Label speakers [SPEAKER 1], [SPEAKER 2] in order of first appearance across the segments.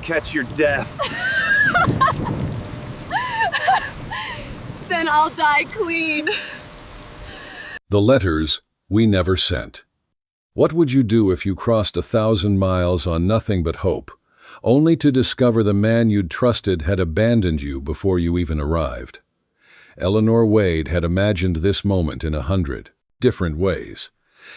[SPEAKER 1] catch your death.
[SPEAKER 2] Then I'll die clean.
[SPEAKER 3] The letters we never sent. What would you do if you crossed 1,000 miles on nothing but hope, only to discover the man you'd trusted had abandoned you before you even arrived? Eleanor Wade had imagined this moment in 100 different ways.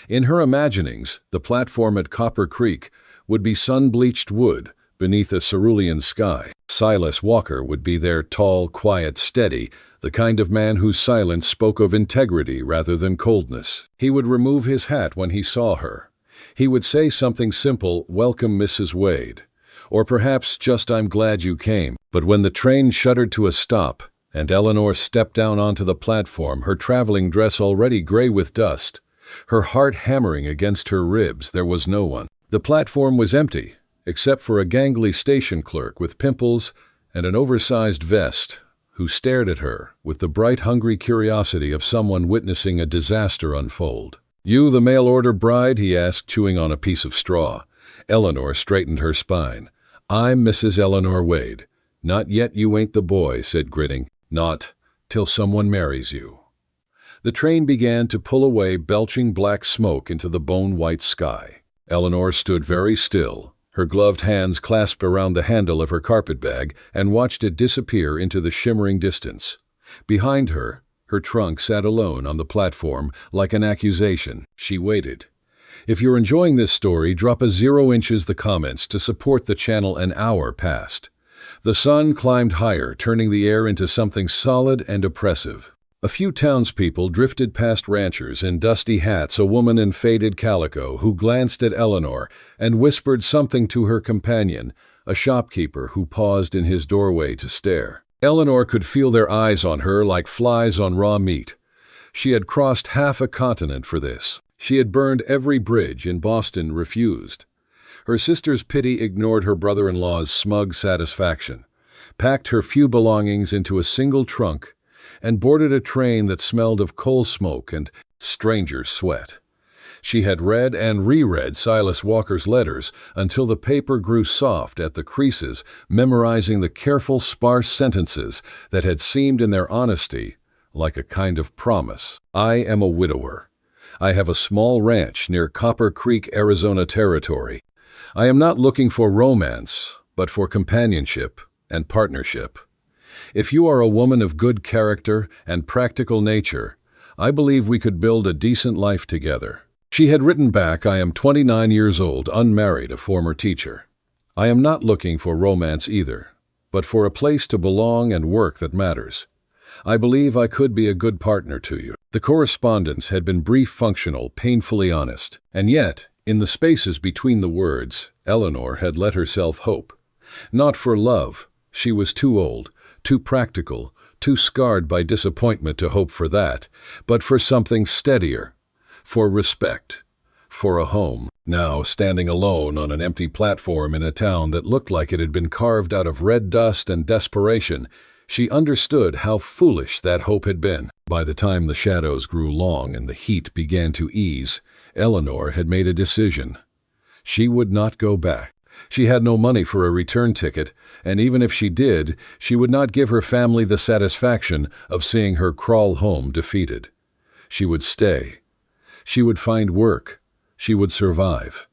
[SPEAKER 3] In her imaginings, the platform at Copper Creek would be sun-bleached wood beneath a cerulean sky. Silas Walker would be there, tall, quiet, steady, the kind of man whose silence spoke of integrity rather than coldness. He would remove his hat when he saw her. He would say something simple, "Welcome, Mrs. Wade," or perhaps just "I'm glad you came." But when the train shuddered to a stop, and Eleanor stepped down onto the platform, her traveling dress already gray with dust, her heart hammering against her ribs, there was no one. The platform was empty, except for a gangly station clerk with pimples and an oversized vest, who stared at her with the bright, hungry curiosity of someone witnessing a disaster unfold. "You the mail-order bride?" he asked, chewing on a piece of straw. Eleanor straightened her spine. "I'm Mrs. Eleanor Wade." "Not yet, you ain't the boy," said grinning. "Not till someone marries you." The train began to pull away, belching black smoke into the bone-white sky. Eleanor stood very still, her gloved hands clasped around the handle of her carpetbag, and watched it disappear into the shimmering distance. Behind her, her trunk sat alone on the platform like an accusation. She waited. If you're enjoying this story, drop a 0 inches the comments to support the channel. An hour passed. The sun climbed higher, turning the air into something solid and oppressive. A few townspeople drifted past, ranchers in dusty hats, a woman in faded calico who glanced at Eleanor and whispered something to her companion, a shopkeeper who paused in his doorway to stare. Eleanor could feel their eyes on her like flies on raw meat. She had crossed half a continent for this. She had burned every bridge in Boston, refused. Her sister's pity ignored her brother-in-law's smug satisfaction, packed her few belongings into a single trunk, and boarded a train that smelled of coal smoke and stranger sweat. She had read and reread Silas Walker's letters until the paper grew soft at the creases, memorizing the careful, sparse sentences that had seemed in their honesty like a kind of promise. "I am a widower. I have a small ranch near Copper Creek, Arizona Territory. I am not looking for romance, but for companionship and partnership. If you are a woman of good character and practical nature, I believe we could build a decent life together." She had written back, "I am 29 years old, unmarried, a former teacher. I am not looking for romance either, but for a place to belong and work that matters. I believe I could be a good partner to you." The correspondence had been brief, functional, painfully honest. And yet, in the spaces between the words, Eleanor had let herself hope. Not for love. She was too old, too practical, too scarred by disappointment to hope for that, but for something steadier, for respect, for a home. Now, standing alone on an empty platform in a town that looked like it had been carved out of red dust and desperation, she understood how foolish that hope had been. By the time the shadows grew long and the heat began to ease, Eleanor had made a decision. She would not go back. She had no money for a return ticket, and even if she did, she would not give her family the satisfaction of seeing her crawl home defeated. She would stay. She would find work. She would survive.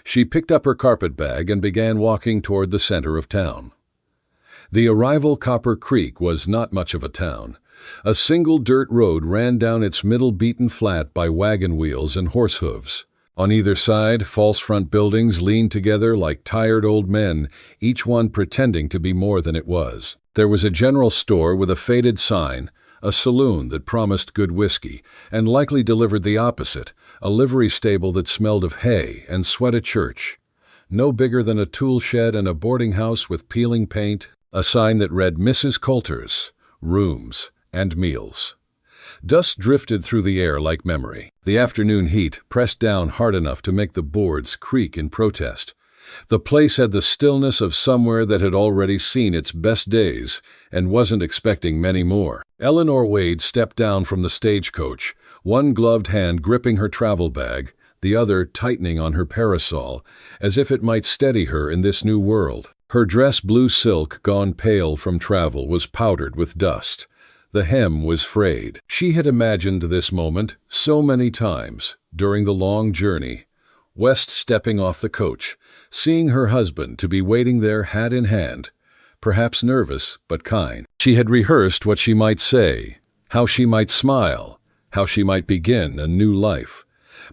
[SPEAKER 3] She picked up her carpetbag and began walking toward the center of town. The arrival Copper Creek was not much of a town. A single dirt road ran down its middle, beaten flat by wagon wheels and horse hooves. On either side, false front buildings leaned together like tired old men, each one pretending to be more than it was. There was a general store with a faded sign, a saloon that promised good whiskey, and likely delivered the opposite, a livery stable that smelled of hay and sweat, a church, no bigger than a tool shed, and a boarding house with peeling paint, a sign that read Mrs. Coulter's, rooms and meals. Dust drifted through the air like memory. The afternoon heat pressed down hard enough to make the boards creak in protest. The place had the stillness of somewhere that had already seen its best days and wasn't expecting many more. Eleanor Wade stepped down from the stagecoach, one gloved hand gripping her travel bag, the other tightening on her parasol, as if it might steady her in this new world. Her dress, blue silk gone pale from travel, was powdered with dust. The hem was frayed. She had imagined this moment so many times during the long journey. West stepping off the coach, seeing her husband to be waiting there hat in hand, perhaps nervous but kind. She had rehearsed what she might say, how she might smile, how she might begin a new life.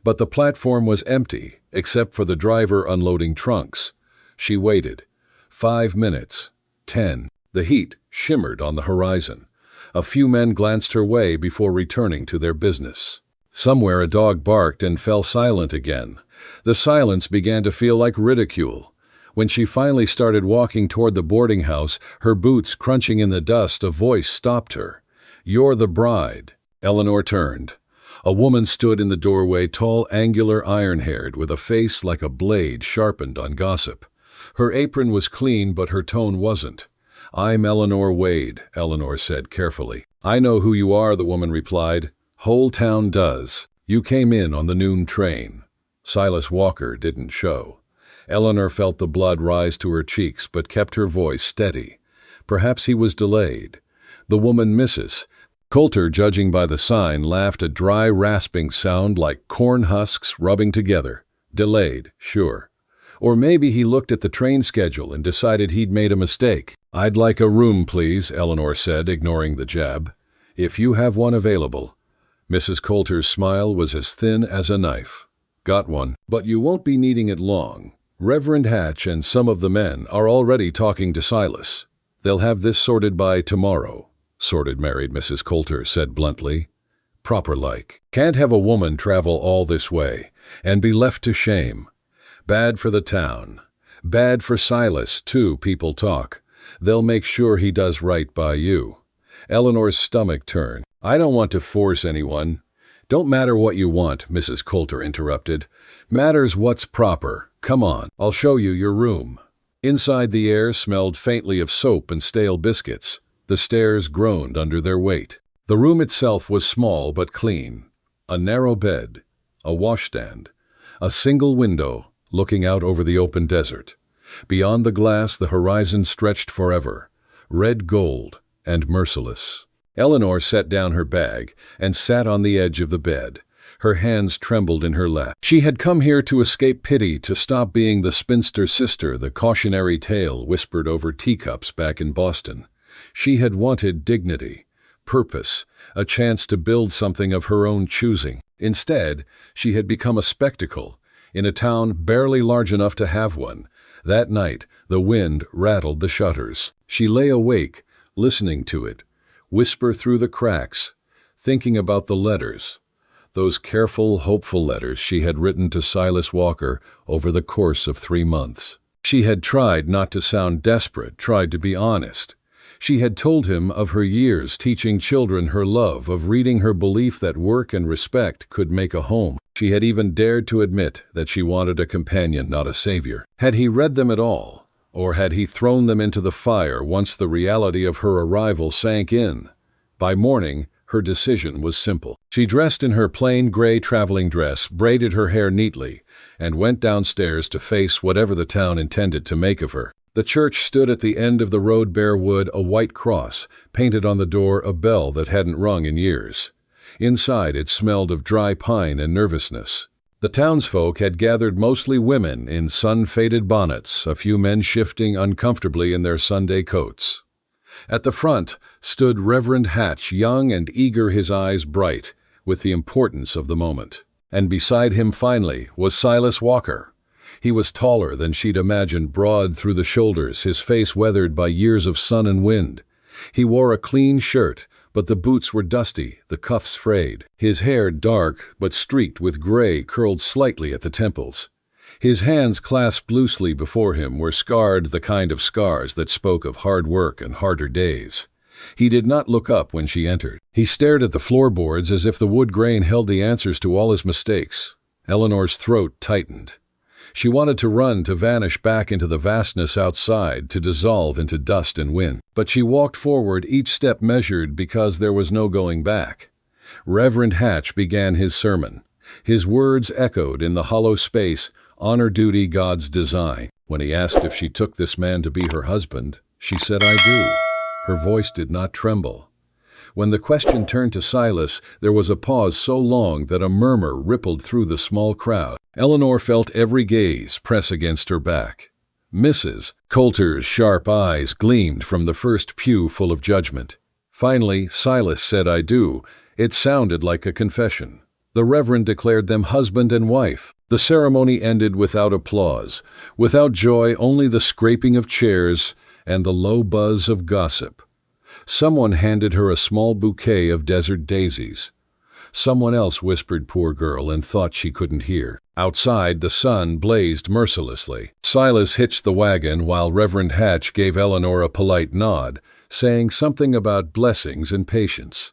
[SPEAKER 3] But the platform was empty, except for the driver unloading trunks. She waited. 5 minutes. 10. The heat shimmered on the horizon. A few men glanced her way before returning to their business. Somewhere a dog barked and fell silent again. The silence began to feel like ridicule. When she finally started walking toward the boarding house, her boots crunching in the dust, a voice stopped her. "You're the bride." Eleanor turned. A woman stood in the doorway, tall, angular, iron-haired, with a face like a blade sharpened on gossip. Her apron was clean, but her tone wasn't. "I'm Eleanor Wade," Eleanor said carefully. "I know who you are," the woman replied. "Whole town does. You came in on the noon train." Silas Walker didn't show. Eleanor felt the blood rise to her cheeks, but kept her voice steady. Perhaps he was delayed. The woman, Mrs. Coulter, judging by the sign, laughed, a dry, rasping sound like corn husks rubbing together. Delayed, sure. Or maybe he looked at the train schedule and decided he'd made a mistake. "I'd like a room, please," Eleanor said, ignoring the jab. "If you have one available." Mrs. Coulter's smile was as thin as a knife. "Got one, but you won't be needing it long. Reverend Hatch and some of the men are already talking to Silas. They'll have this sorted by tomorrow." "Sorted," married Mrs. Coulter said bluntly. "Proper like. Can't have a woman travel all this way and be left to shame. Bad for the town. Bad for Silas, too, people talk. They'll make sure he does right by you." Eleanor's stomach turned. "I don't want to force anyone." "Don't matter what you want," Mrs. Coulter interrupted. "Matters what's proper. Come on, I'll show you your room." Inside, the air smelled faintly of soap and stale biscuits. The stairs groaned under their weight. The room itself was small but clean. A narrow bed, a washstand, a single window looking out over the open desert. Beyond the glass, the horizon stretched forever, red gold and merciless. Eleanor set down her bag and sat on the edge of the bed. Her hands trembled in her lap. She had come here to escape pity, to stop being the spinster sister the cautionary tale whispered over teacups back in Boston. She had wanted dignity, purpose, a chance to build something of her own choosing. Instead, she had become a spectacle, in a town barely large enough to have one. That night, the wind rattled the shutters. She lay awake, listening to it, whisper through the cracks, thinking about the letters. Those careful, hopeful letters she had written to Silas Walker over the course of 3 months. She had tried not to sound desperate, tried to be honest. She had told him of her years teaching children her love, of reading her belief that work and respect could make a home. She had even dared to admit that she wanted a companion, not a savior. Had he read them at all? Or had he thrown them into the fire once the reality of her arrival sank in? By morning, her decision was simple. She dressed in her plain gray traveling dress, braided her hair neatly, and went downstairs to face whatever the town intended to make of her. The church stood at the end of the road, bare wood, a white cross, painted on the door, a bell that hadn't rung in years. Inside, it smelled of dry pine and nervousness. The townsfolk had gathered, mostly women in sun-faded bonnets, a few men shifting uncomfortably in their Sunday coats. At the front stood Reverend Hatch, young and eager, his eyes bright with the importance of the moment. And beside him, finally, was Silas Walker. He was taller than she'd imagined, broad through the shoulders, his face weathered by years of sun and wind. He wore a clean shirt, but the boots were dusty, the cuffs frayed. His hair, dark but streaked with gray, curled slightly at the temples. His hands, clasped loosely before him, were scarred, the kind of scars that spoke of hard work and harder days. He did not look up when she entered. He stared at the floorboards as if the wood grain held the answers to all his mistakes. Eleanor's throat tightened. She wanted to run, to vanish back into the vastness outside, to dissolve into dust and wind. But she walked forward, each step measured, because there was no going back. Reverend Hatch began his sermon. His words echoed in the hollow space, honor, duty, God's design. When he asked if she took this man to be her husband, she said, "I do." Her voice did not tremble. When the question turned to Silas, there was a pause so long that a murmur rippled through the small crowd. Eleanor felt every gaze press against her back. Mrs. Coulter's sharp eyes gleamed from the first pew full of judgment. Finally, Silas said, "I do." It sounded like a confession. The Reverend declared them husband and wife. The ceremony ended without applause, without joy, only the scraping of chairs and the low buzz of gossip. Someone handed her a small bouquet of desert daisies. Someone else whispered "poor girl" and thought she couldn't hear. Outside, the sun blazed mercilessly. Silas hitched the wagon while Reverend Hatch gave Eleanor a polite nod, saying something about blessings and patience.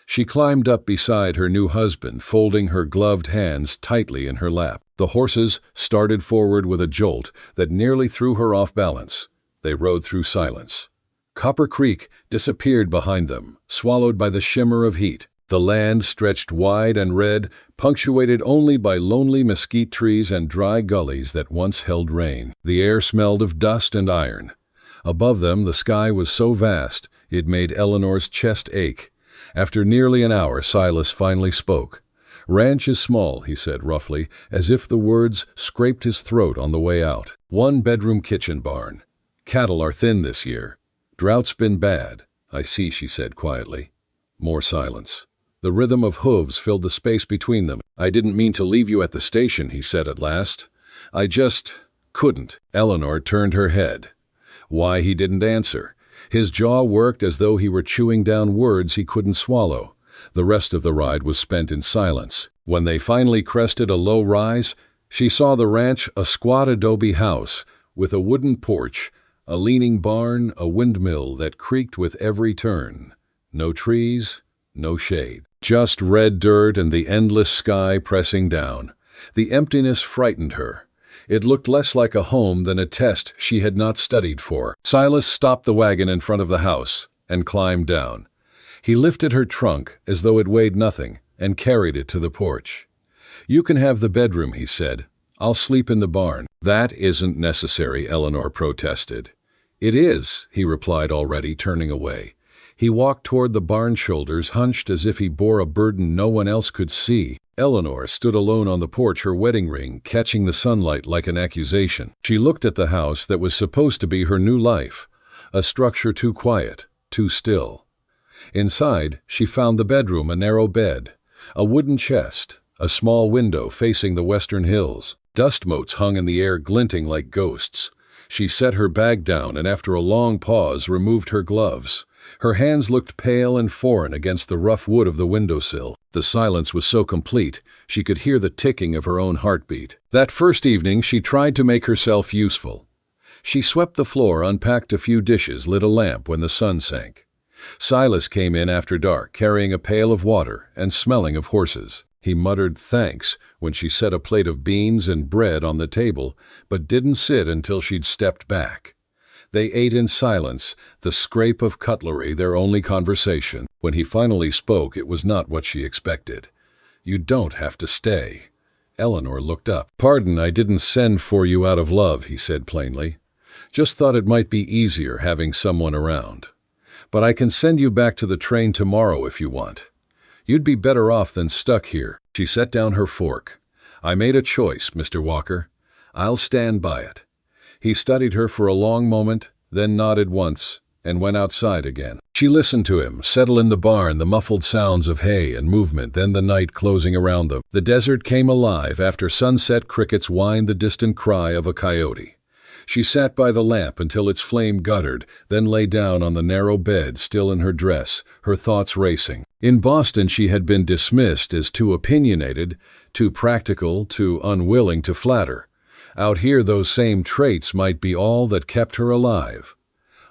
[SPEAKER 3] She climbed up beside her new husband, folding her gloved hands tightly in her lap. The horses started forward with a jolt that nearly threw her off balance. They rode through silence. Copper Creek disappeared behind them, swallowed by the shimmer of heat. The land stretched wide and red, punctuated only by lonely mesquite trees and dry gullies that once held rain. The air smelled of dust and iron. Above them, the sky was so vast, it made Eleanor's chest ache. After nearly an hour, Silas finally spoke. "Ranch is small," he said roughly, as if the words scraped his throat on the way out. "One-bedroom kitchen barn. Cattle are thin this year. Drought's been bad." "I see," she said quietly. More silence. The rhythm of hooves filled the space between them. "I didn't mean to leave you at the station," he said at last. "I just couldn't." Eleanor turned her head. Why, he didn't answer. His jaw worked as though he were chewing down words he couldn't swallow. The rest of the ride was spent in silence. When they finally crested a low rise, she saw the ranch, a squat adobe house with a wooden porch, a leaning barn, a windmill that creaked with every turn. No trees, no shade. Just red dirt and the endless sky pressing down. The emptiness frightened her. It looked less like a home than a test she had not studied for. Silas stopped the wagon in front of the house and climbed down. He lifted her trunk as though it weighed nothing and carried it to the porch. "You can have the bedroom," he said. "I'll sleep in the barn." "That isn't necessary," Eleanor protested. "It is," he replied, already turning away. He walked toward the barn, shoulders hunched as if he bore a burden no one else could see. Eleanor stood alone on the porch, her wedding ring catching the sunlight like an accusation. She looked at the house that was supposed to be her new life, a structure too quiet, too still. Inside, she found the bedroom, a narrow bed, a wooden chest, a small window facing the western hills. Dust motes hung in the air, glinting like ghosts. She set her bag down and after a long pause removed her gloves. Her hands looked pale and foreign against the rough wood of the windowsill. The silence was so complete, she could hear the ticking of her own heartbeat. That first evening, she tried to make herself useful. She swept the floor, unpacked a few dishes, lit a lamp when the sun sank. Silas came in after dark, carrying a pail of water and smelling of horses. He muttered thanks when she set a plate of beans and bread on the table, but didn't sit until she'd stepped back. They ate in silence, the scrape of cutlery their only conversation. When he finally spoke, it was not what she expected. "You don't have to stay." Eleanor looked up. "Pardon, I didn't send for you out of love," he said plainly. "Just thought it might be easier having someone around. But I can send you back to the train tomorrow if you want. You'd be better off than stuck here." She set down her fork. "I made a choice, Mr. Walker. I'll stand by it." He studied her for a long moment, then nodded once, and went outside again. She listened to him settle in the barn, the muffled sounds of hay and movement, then the night closing around them. The desert came alive. After sunset, crickets whined the distant cry of a coyote. She sat by the lamp until its flame guttered, then lay down on the narrow bed, still in her dress, her thoughts racing. In Boston, she had been dismissed as too opinionated, too practical, too unwilling to flatter. Out here, those same traits might be all that kept her alive.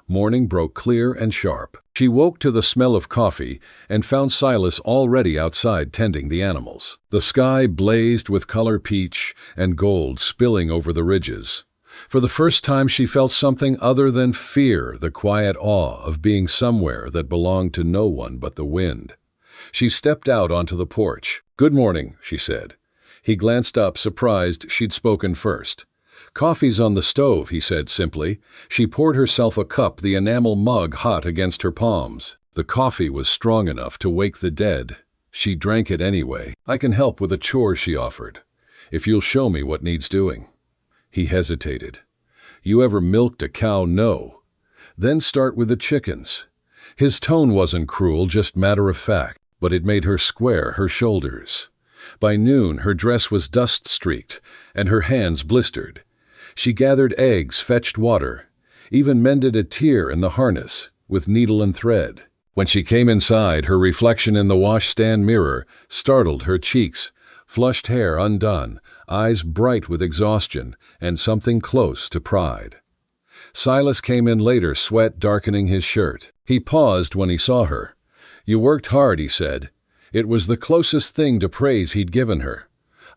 [SPEAKER 3] Morning broke clear and sharp. She woke to the smell of coffee and found Silas already outside tending the animals. The sky blazed with color, peach and gold spilling over the ridges. For the first time, she felt something other than fear, the quiet awe of being somewhere that belonged to no one but the wind. She stepped out onto the porch. "Good morning," she said. He glanced up, surprised she'd spoken first. "Coffee's on the stove," he said simply. She poured herself a cup, the enamel mug hot against her palms. The coffee was strong enough to wake the dead. She drank it anyway. "I can help with a chore," she offered, "if you'll show me what needs doing." He hesitated. "You ever milked a cow?" "No." "Then start with the chickens." His tone wasn't cruel, just matter of fact, but it made her square her shoulders. By noon, her dress was dust-streaked, and her hands blistered. She gathered eggs, fetched water, even mended a tear in the harness, with needle and thread. When she came inside, her reflection in the washstand mirror startled her. Cheeks, flushed hair undone, eyes bright with exhaustion, and something close to pride. Silas came in later, sweat darkening his shirt. He paused when he saw her. "You worked hard," he said. It was the closest thing to praise he'd given her.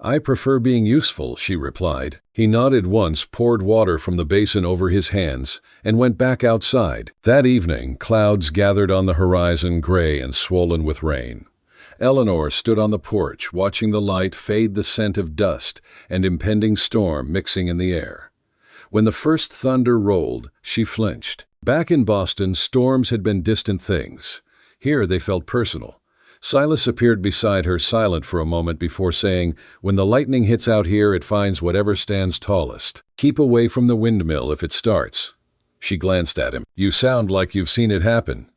[SPEAKER 3] "I prefer being useful," she replied. He nodded once, poured water from the basin over his hands, and went back outside. That evening, clouds gathered on the horizon, gray and swollen with rain. Eleanor stood on the porch, watching the light fade, the scent of dust and impending storm mixing in the air. When the first thunder rolled, she flinched. Back in Boston, storms had been distant things. Here they felt personal. Silas appeared beside her, silent for a moment before saying, "When the lightning hits out here, it finds whatever stands tallest. Keep away from the windmill if it starts." She glanced at him. "You sound like you've seen it happen."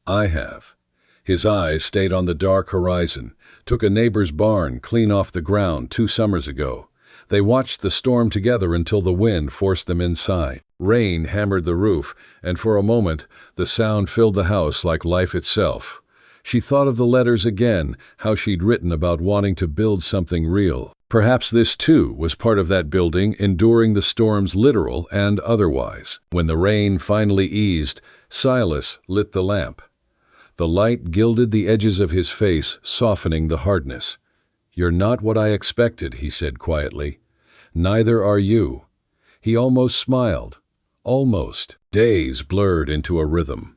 [SPEAKER 3] "I have." His eyes stayed on the dark horizon. "Took a neighbor's barn clean off the ground 2 summers ago. They watched the storm together until the wind forced them inside. Rain hammered the roof, and for a moment the sound filled the house like life itself." She thought of the letters again, how she'd written about wanting to build something real. Perhaps this, too, was part of that building, enduring the storms, literal and otherwise. When the rain finally eased, Silas lit the lamp. The light gilded the edges of his face, softening the hardness. "You're not what I expected," he said quietly. "Neither are you." He almost smiled. Almost. Days blurred into a rhythm.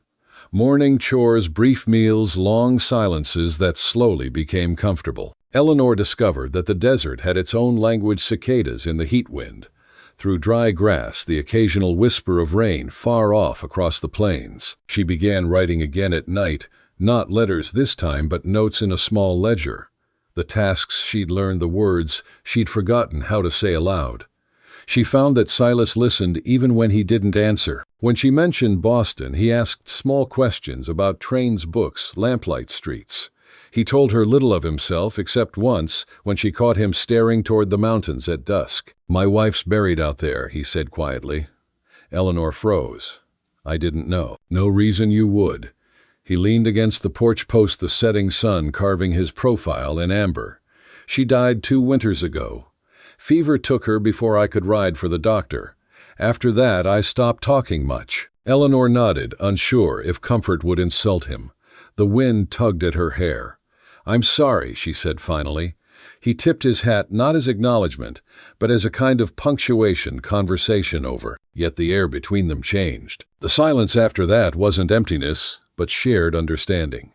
[SPEAKER 3] Morning chores, brief meals, long silences that slowly became comfortable. Eleanor discovered that the desert had its own language, cicadas in the heat wind. Through dry grass, the occasional whisper of rain far off across the plains. She began writing again at night, not letters this time, but notes in a small ledger. The tasks she'd learned, the words she'd forgotten how to say aloud. She found that Silas listened even when he didn't answer. When she mentioned Boston, he asked small questions about trains, books, lamplight streets. He told her little of himself, except once, when she caught him staring toward the mountains at dusk. "My wife's buried out there," he said quietly. Eleanor froze. "I didn't know." "No reason you would." He leaned against the porch post, the setting sun carving his profile in amber. "She died 2 winters ago. Fever took her before I could ride for the doctor. After that, I stopped talking much." Eleanor nodded, unsure if comfort would insult him. The wind tugged at her hair. "I'm sorry," she said finally. He tipped his hat, not as acknowledgement, but as a kind of punctuation, conversation over. Yet the air between them changed. The silence after that wasn't emptiness, but shared understanding.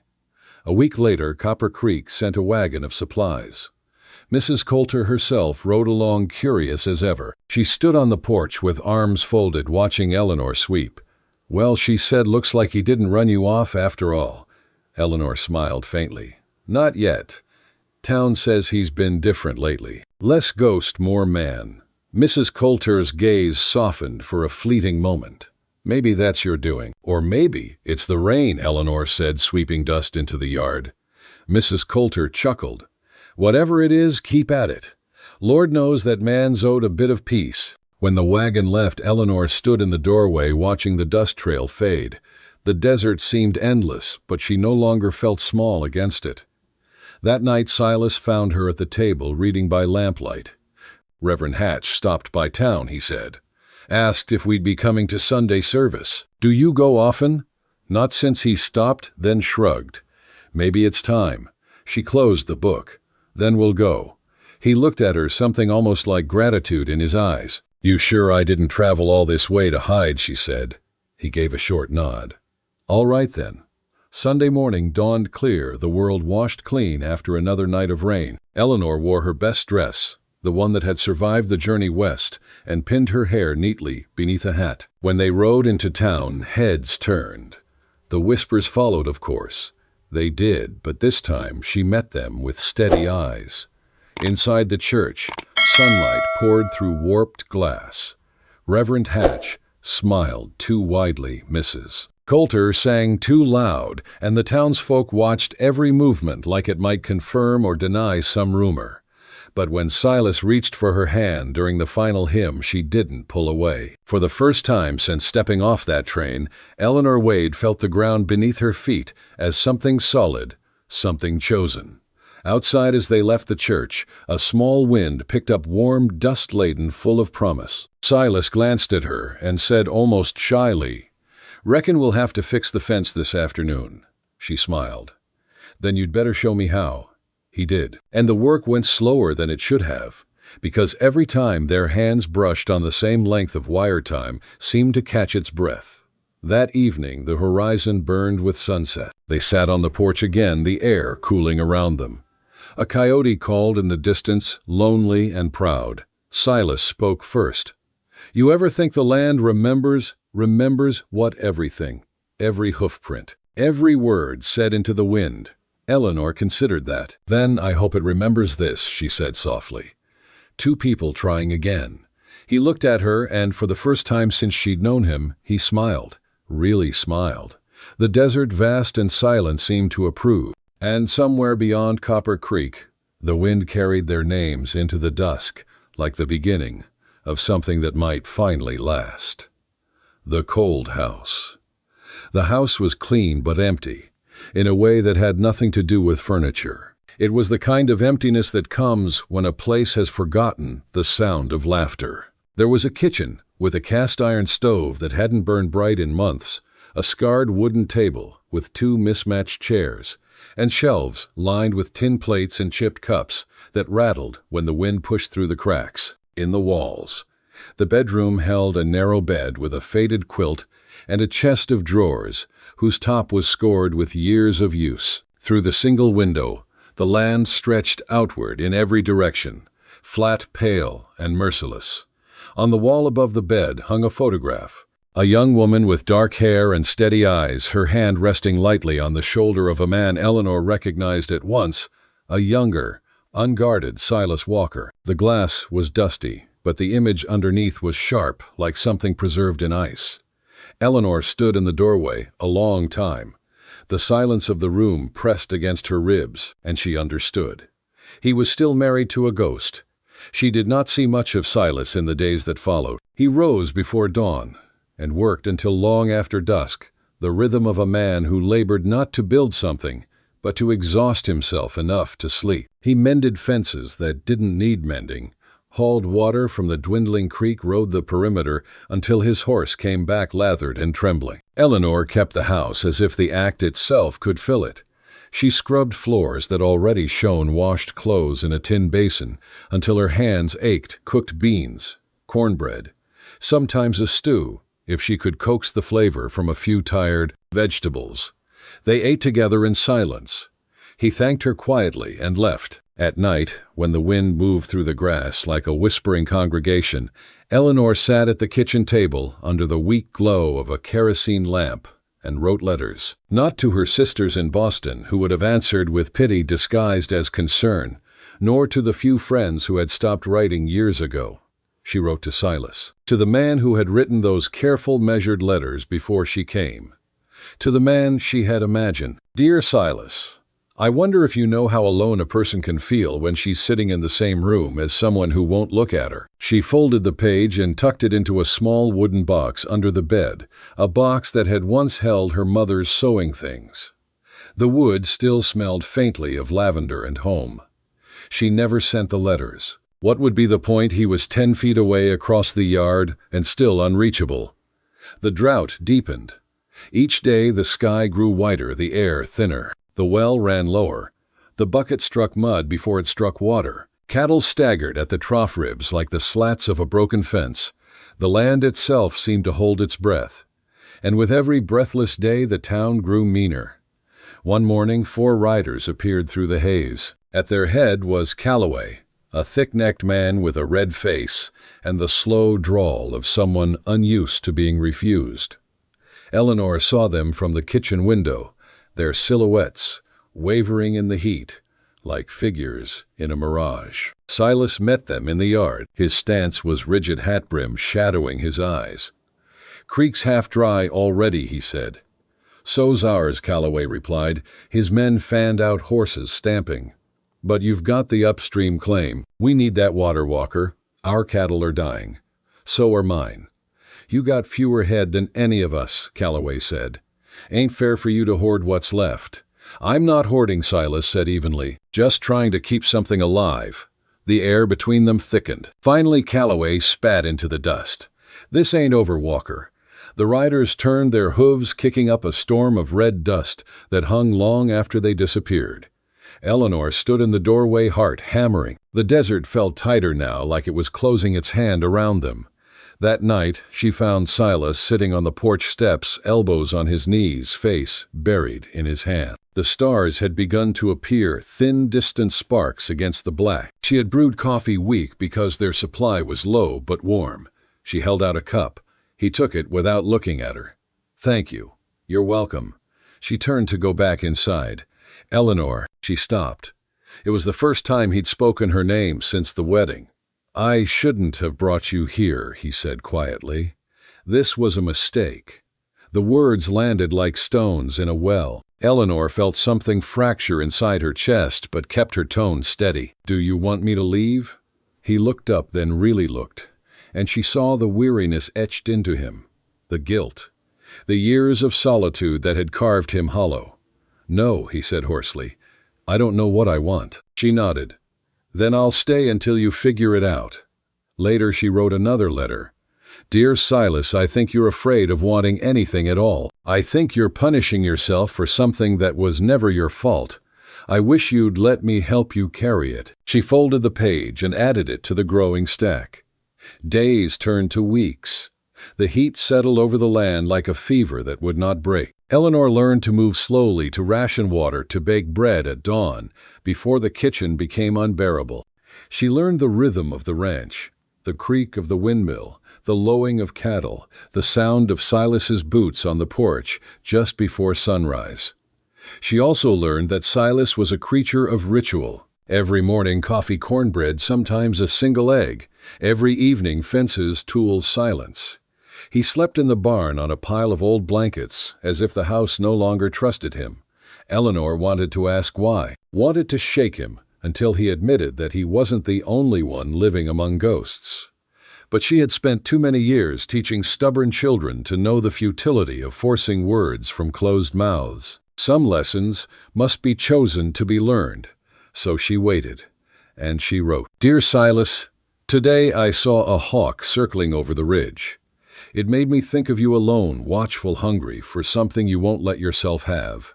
[SPEAKER 3] A week later, Copper Creek sent a wagon of supplies. Mrs. Coulter herself rode along, curious as ever. She stood on the porch with arms folded, watching Eleanor sweep. "Well," she said, "looks like he didn't run you off after all." Eleanor smiled faintly. "Not yet. Town says he's been different lately. Less ghost, more man." Mrs. Coulter's gaze softened for a fleeting moment. "Maybe that's your doing. Or maybe it's the rain," Eleanor said, sweeping dust into the yard. Mrs. Coulter chuckled. "Whatever it is, keep at it. Lord knows that man's owed a bit of peace." When the wagon left, Eleanor stood in the doorway watching the dust trail fade. The desert seemed endless, but she no longer felt small against it. That night, Silas found her at the table, reading by lamplight. "Reverend Hatch stopped by town," he said. "Asked if we'd be coming to Sunday service." "Do you go often?" "Not since he stopped," then shrugged. "Maybe it's time." She closed the book. "Then we'll go." He looked at her, something almost like gratitude in his eyes. "You sure I didn't travel all this way to hide?" she said. He gave a short nod. "All right then." Sunday morning dawned clear, the world washed clean after another night of rain. Eleanor wore her best dress, the one that had survived the journey west and pinned her hair neatly beneath a hat. When they rode into town, heads turned. The whispers followed, of course. They did, but this time she met them with steady eyes. Inside the church, sunlight poured through warped glass. Reverend Hatch smiled too widely, Mrs. Coulter sang too loud, and the townsfolk watched every movement like it might confirm or deny some rumor. But when Silas reached for her hand during the final hymn, she didn't pull away. For the first time since stepping off that train, Eleanor Wade felt the ground beneath her feet as something solid, something chosen. Outside as they left the church, a small wind picked up warm, dust-laden, full of promise. Silas glanced at her and said almost shyly, "Reckon we'll have to fix the fence this afternoon." She smiled. "Then you'd better show me how." He did. And the work went slower than it should have, because every time their hands brushed on the same length of wire time seemed to catch its breath. That evening the horizon burned with sunset. They sat on the porch again, the air cooling around them. A coyote called in the distance, lonely and proud. Silas spoke first. "You ever think the land remembers what everything? Every hoofprint, every word said into the wind." Eleanor considered that. "Then I hope it remembers this," she said softly. Two people trying again. He looked at her, and for the first time since she'd known him, he smiled. Really smiled. The desert, vast and silent, seemed to approve. And somewhere beyond Copper Creek, the wind carried their names into the dusk, like the beginning of something that might finally last. The cold house. The house was clean but empty, in a way that had nothing to do with furniture. It was the kind of emptiness that comes when a place has forgotten the sound of laughter. There was a kitchen with a cast-iron stove that hadn't burned bright in months, a scarred wooden table with two mismatched chairs, and shelves lined with tin plates and chipped cups that rattled when the wind pushed through the cracks in the walls. The bedroom held a narrow bed with a faded quilt and a chest of drawers whose top was scored with years of use. Through the single window, the land stretched outward in every direction, flat, pale, and merciless. On the wall above the bed hung a photograph. A young woman with dark hair and steady eyes, her hand resting lightly on the shoulder of a man Eleanor recognized at once, a younger, unguarded Silas Walker. The glass was dusty, but the image underneath was sharp, like something preserved in ice. Eleanor stood in the doorway a long time. The silence of the room pressed against her ribs, and she understood. He was still married to a ghost. She did not see much of Silas in the days that followed. He rose before dawn and worked until long after dusk, the rhythm of a man who labored not to build something, but to exhaust himself enough to sleep. He mended fences that didn't need mending, hauled water from the dwindling creek, rode the perimeter until his horse came back lathered and trembling. Eleanor kept the house as if the act itself could fill it. She scrubbed floors that already shone, washed clothes in a tin basin until her hands ached, cooked beans, cornbread, sometimes a stew, if she could coax the flavor from a few tired vegetables. They ate together in silence. He thanked her quietly and left. At night, when the wind moved through the grass like a whispering congregation, Eleanor sat at the kitchen table under the weak glow of a kerosene lamp and wrote letters. Not to her sisters in Boston, who would have answered with pity disguised as concern, nor to the few friends who had stopped writing years ago. She wrote to Silas, to the man who had written those careful, measured letters before she came, to the man she had imagined. "Dear Silas, I wonder if you know how alone a person can feel when she's sitting in the same room as someone who won't look at her." She folded the page and tucked it into a small wooden box under the bed, a box that had once held her mother's sewing things. The wood still smelled faintly of lavender and home. She never sent the letters. What would be the point? He was 10 feet away across the yard and still unreachable. The drought deepened. Each day the sky grew whiter, the air thinner. The well ran lower. The bucket struck mud before it struck water. Cattle staggered at the trough ribs like the slats of a broken fence. The land itself seemed to hold its breath. And with every breathless day the town grew meaner. One morning 4 riders appeared through the haze. At their head was Calloway, a thick-necked man with a red face and the slow drawl of someone unused to being refused. Eleanor saw them from the kitchen window, their silhouettes wavering in the heat, like figures in a mirage. Silas met them in the yard. His stance was rigid hat brim shadowing his eyes. "Creek's half dry already," he said. "So's ours," Calloway replied. His men fanned out horses stamping. "But you've got the upstream claim. We need that water, Walker. Our cattle are dying. So are mine." "You got fewer head than any of us," Calloway said. "Ain't fair for you to hoard what's left." "I'm not hoarding," Silas said evenly. "Just trying to keep something alive." The air between them thickened. Finally, Calloway spat into the dust. "This ain't over, Walker." The riders turned their hooves, kicking up a storm of red dust that hung long after they disappeared. Eleanor stood in the doorway, heart hammering. The desert felt tighter now, like it was closing its hand around them. That night, she found Silas sitting on the porch steps, elbows on his knees, face buried in his hand. The stars had begun to appear, thin, distant sparks against the black. She had brewed coffee weak because their supply was low but warm. She held out a cup. He took it without looking at her. "Thank you. You're welcome." She turned to go back inside. "Eleanor," she stopped. It was the first time he'd spoken her name since the wedding. "I shouldn't have brought you here," he said quietly. "This was a mistake." The words landed like stones in a well. Eleanor felt something fracture inside her chest but kept her tone steady. "Do you want me to leave?" He looked up, then really looked, and she saw the weariness etched into him, the guilt, the years of solitude that had carved him hollow. "No," he said hoarsely. "I don't know what I want." She nodded. "Then I'll stay until you figure it out." Later she wrote another letter. "Dear Silas, I think you're afraid of wanting anything at all. I think you're punishing yourself for something that was never your fault. I wish you'd let me help you carry it." She folded the page and added it to the growing stack. Days turned to weeks. The heat settled over the land like a fever that would not break. Eleanor learned to move slowly, to ration water, to bake bread at dawn, before the kitchen became unbearable. She learned the rhythm of the ranch, the creak of the windmill, the lowing of cattle, the sound of Silas's boots on the porch just before sunrise. She also learned that Silas was a creature of ritual. Every morning coffee, cornbread, sometimes a single egg. Every evening fences, tools, silence. He slept in the barn on a pile of old blankets, as if the house no longer trusted him. Eleanor wanted to ask why, wanted to shake him until he admitted that he wasn't the only one living among ghosts. But she had spent too many years teaching stubborn children to know the futility of forcing words from closed mouths. Some lessons must be chosen to be learned. So she waited, and she wrote, "Dear Silas, today I saw a hawk circling over the ridge. It made me think of you alone, watchful, hungry for something you won't let yourself have.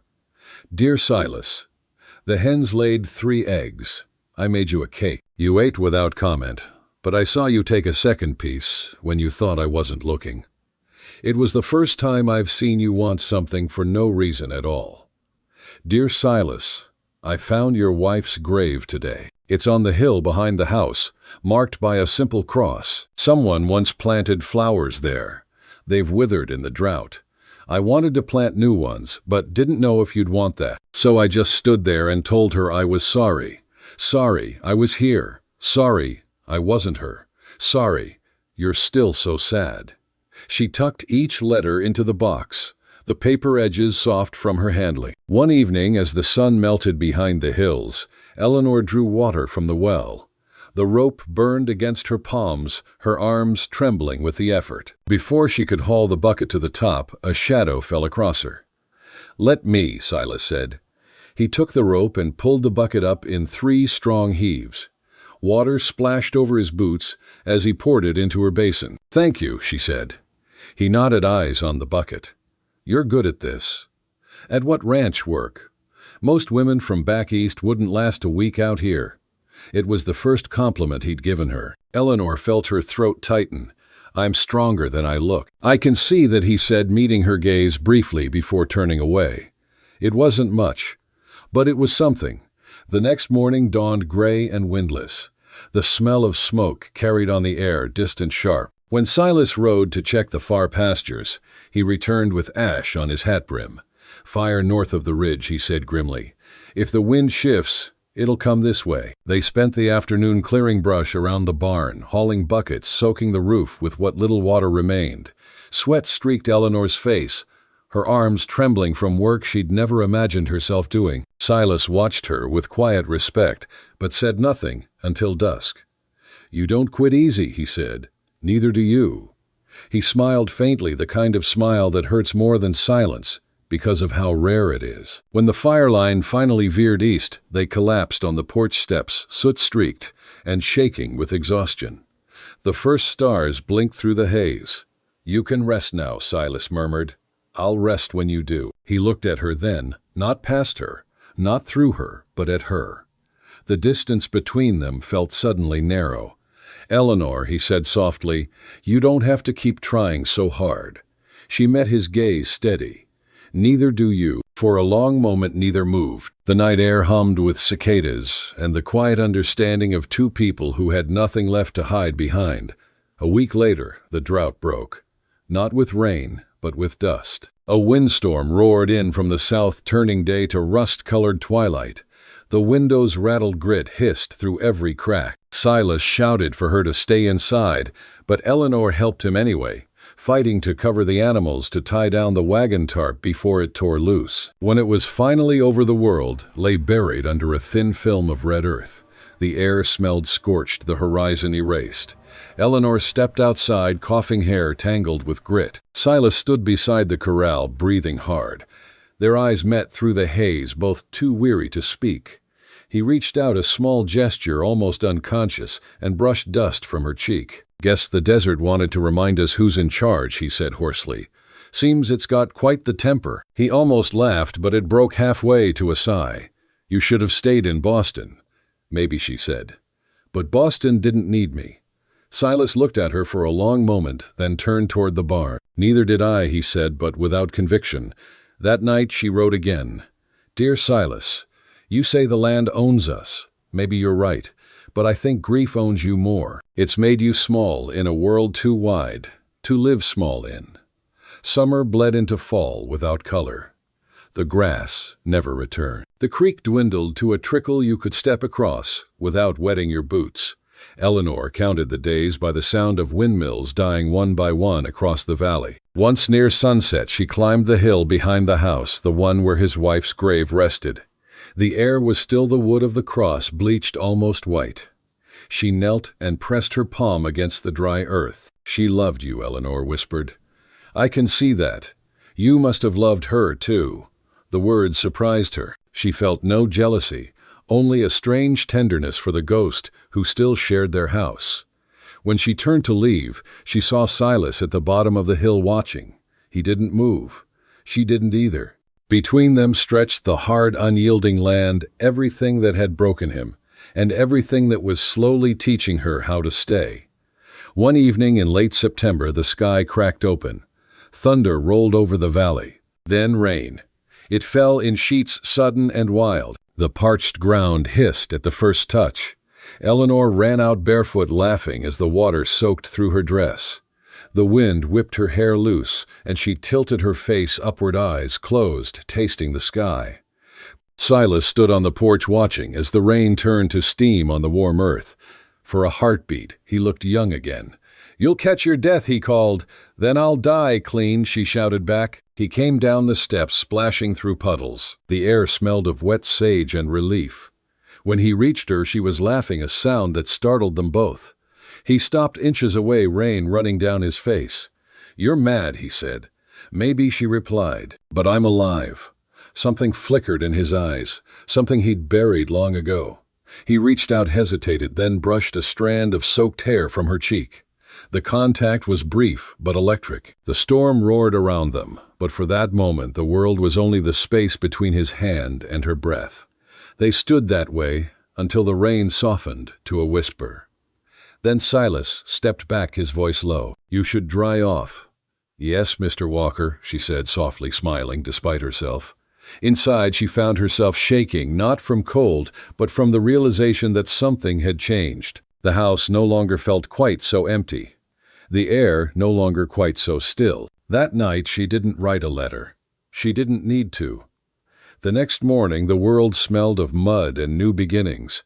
[SPEAKER 3] Dear Silas, the hens laid 3 eggs. I made you a cake. You ate without comment, but I saw you take a second piece when you thought I wasn't looking. It was the first time I've seen you want something for no reason at all. Dear Silas, I found your wife's grave today. It's on the hill behind the house, marked by a simple cross. Someone once planted flowers there. They've withered in the drought. I wanted to plant new ones, but didn't know if you'd want that. So I just stood there and told her I was sorry. Sorry, I was here. Sorry, I wasn't her. Sorry, you're still so sad." She tucked each letter into the box, the paper edges soft from her handling. One evening, as the sun melted behind the hills, Eleanor drew water from the well. The rope burned against her palms, her arms trembling with the effort. Before she could haul the bucket to the top, a shadow fell across her. "Let me," Silas said. He took the rope and pulled the bucket up in 3 strong heaves. Water splashed over his boots as he poured it into her basin. "Thank you," she said. He nodded, eyes on the bucket. "You're good at this." "At what ranch work? Most women from back east wouldn't last a week out here." It was the first compliment he'd given her. Eleanor felt her throat tighten. "I'm stronger than I look." "I can see that," he said, meeting her gaze briefly before turning away. It wasn't much, but it was something. The next morning dawned gray and windless. The smell of smoke carried on the air, distant sharp. When Silas rode to check the far pastures, he returned with ash on his hat brim. "Fire north of the ridge," he said grimly. "If the wind shifts, it'll come this way." They spent the afternoon clearing brush around the barn, hauling buckets, soaking the roof with what little water remained. Sweat streaked Eleanor's face, her arms trembling from work she'd never imagined herself doing. Silas watched her with quiet respect, but said nothing until dusk. "You don't quit easy," he said. "Neither do you." He smiled faintly, the kind of smile that hurts more than silence, because of how rare it is. When the fire line finally veered east, they collapsed on the porch steps, soot-streaked and shaking with exhaustion. The first stars blinked through the haze. "You can rest now," Silas murmured. "I'll rest when you do." He looked at her then, not past her, not through her, but at her. The distance between them felt suddenly narrow. "Eleanor," he said softly, "you don't have to keep trying so hard." She met his gaze steady. "Neither do you." For a long moment neither moved. The night air hummed with cicadas and the quiet understanding of two people who had nothing left to hide behind. A week later, the drought broke. Not with rain, but with dust. A windstorm roared in from the south, turning day to rust-colored twilight. The windows rattled, grit hissed through every crack. Silas shouted for her to stay inside, but Eleanor helped him anyway, fighting to cover the animals, to tie down the wagon tarp before it tore loose. When it was finally over, the world lay buried under a thin film of red earth. The air smelled scorched, the horizon erased. Eleanor stepped outside, coughing, hair tangled with grit. Silas stood beside the corral, breathing hard. Their eyes met through the haze, both too weary to speak. He reached out, a small gesture, almost unconscious, and brushed dust from her cheek. "Guess the desert wanted to remind us who's in charge," he said hoarsely. "Seems it's got quite the temper." He almost laughed, but it broke halfway to a sigh. "You should have stayed in Boston." "Maybe," she said. "But Boston didn't need me." Silas looked at her for a long moment, then turned toward the barn. "Neither did I," he said, but without conviction. That night she wrote again. "Dear Silas, you say the land owns us. Maybe you're right, but I think grief owns you more. It's made you small in a world too wide to live small in." Summer bled into fall without color. The grass never returned. The creek dwindled to a trickle you could step across without wetting your boots. Eleanor counted the days by the sound of windmills dying one by one across the valley. Once near sunset, she climbed the hill behind the house, the one where his wife's grave rested. The air was still the wood of the cross, bleached almost white. She knelt and pressed her palm against the dry earth. "She loved you," Eleanor whispered. "I can see that. You must have loved her, too." The words surprised her. She felt no jealousy, only a strange tenderness for the ghost who still shared their house. When she turned to leave, she saw Silas at the bottom of the hill watching. He didn't move. She didn't either. Between them stretched the hard, unyielding land, everything that had broken him, and everything that was slowly teaching her how to stay. One evening in late September, the sky cracked open. Thunder rolled over the valley. Then rain. It fell in sheets, sudden and wild. The parched ground hissed at the first touch. Eleanor ran out barefoot, laughing as the water soaked through her dress. The wind whipped her hair loose, and she tilted her face upward, eyes closed, tasting the sky. Silas stood on the porch watching as the rain turned to steam on the warm earth. For a heartbeat, he looked young again. "You'll catch your death," he called. "Then I'll die clean," she shouted back. He came down the steps, splashing through puddles. The air smelled of wet sage and relief. When he reached her, she was laughing, a sound that startled them both. He stopped inches away, rain running down his face. "You're mad," he said. "Maybe," she replied, "but I'm alive." Something flickered in his eyes, something he'd buried long ago. He reached out, hesitated, then brushed a strand of soaked hair from her cheek. The contact was brief but electric. The storm roared around them, but for that moment the world was only the space between his hand and her breath. They stood that way until the rain softened to a whisper. Then Silas stepped back, his voice low. "You should dry off." "Yes, Mr. Walker," she said softly, smiling despite herself. Inside, she found herself shaking, not from cold, but from the realization that something had changed. The house no longer felt quite so empty. The air no longer quite so still. That night she didn't write a letter. She didn't need to. The next morning the world smelled of mud and new beginnings.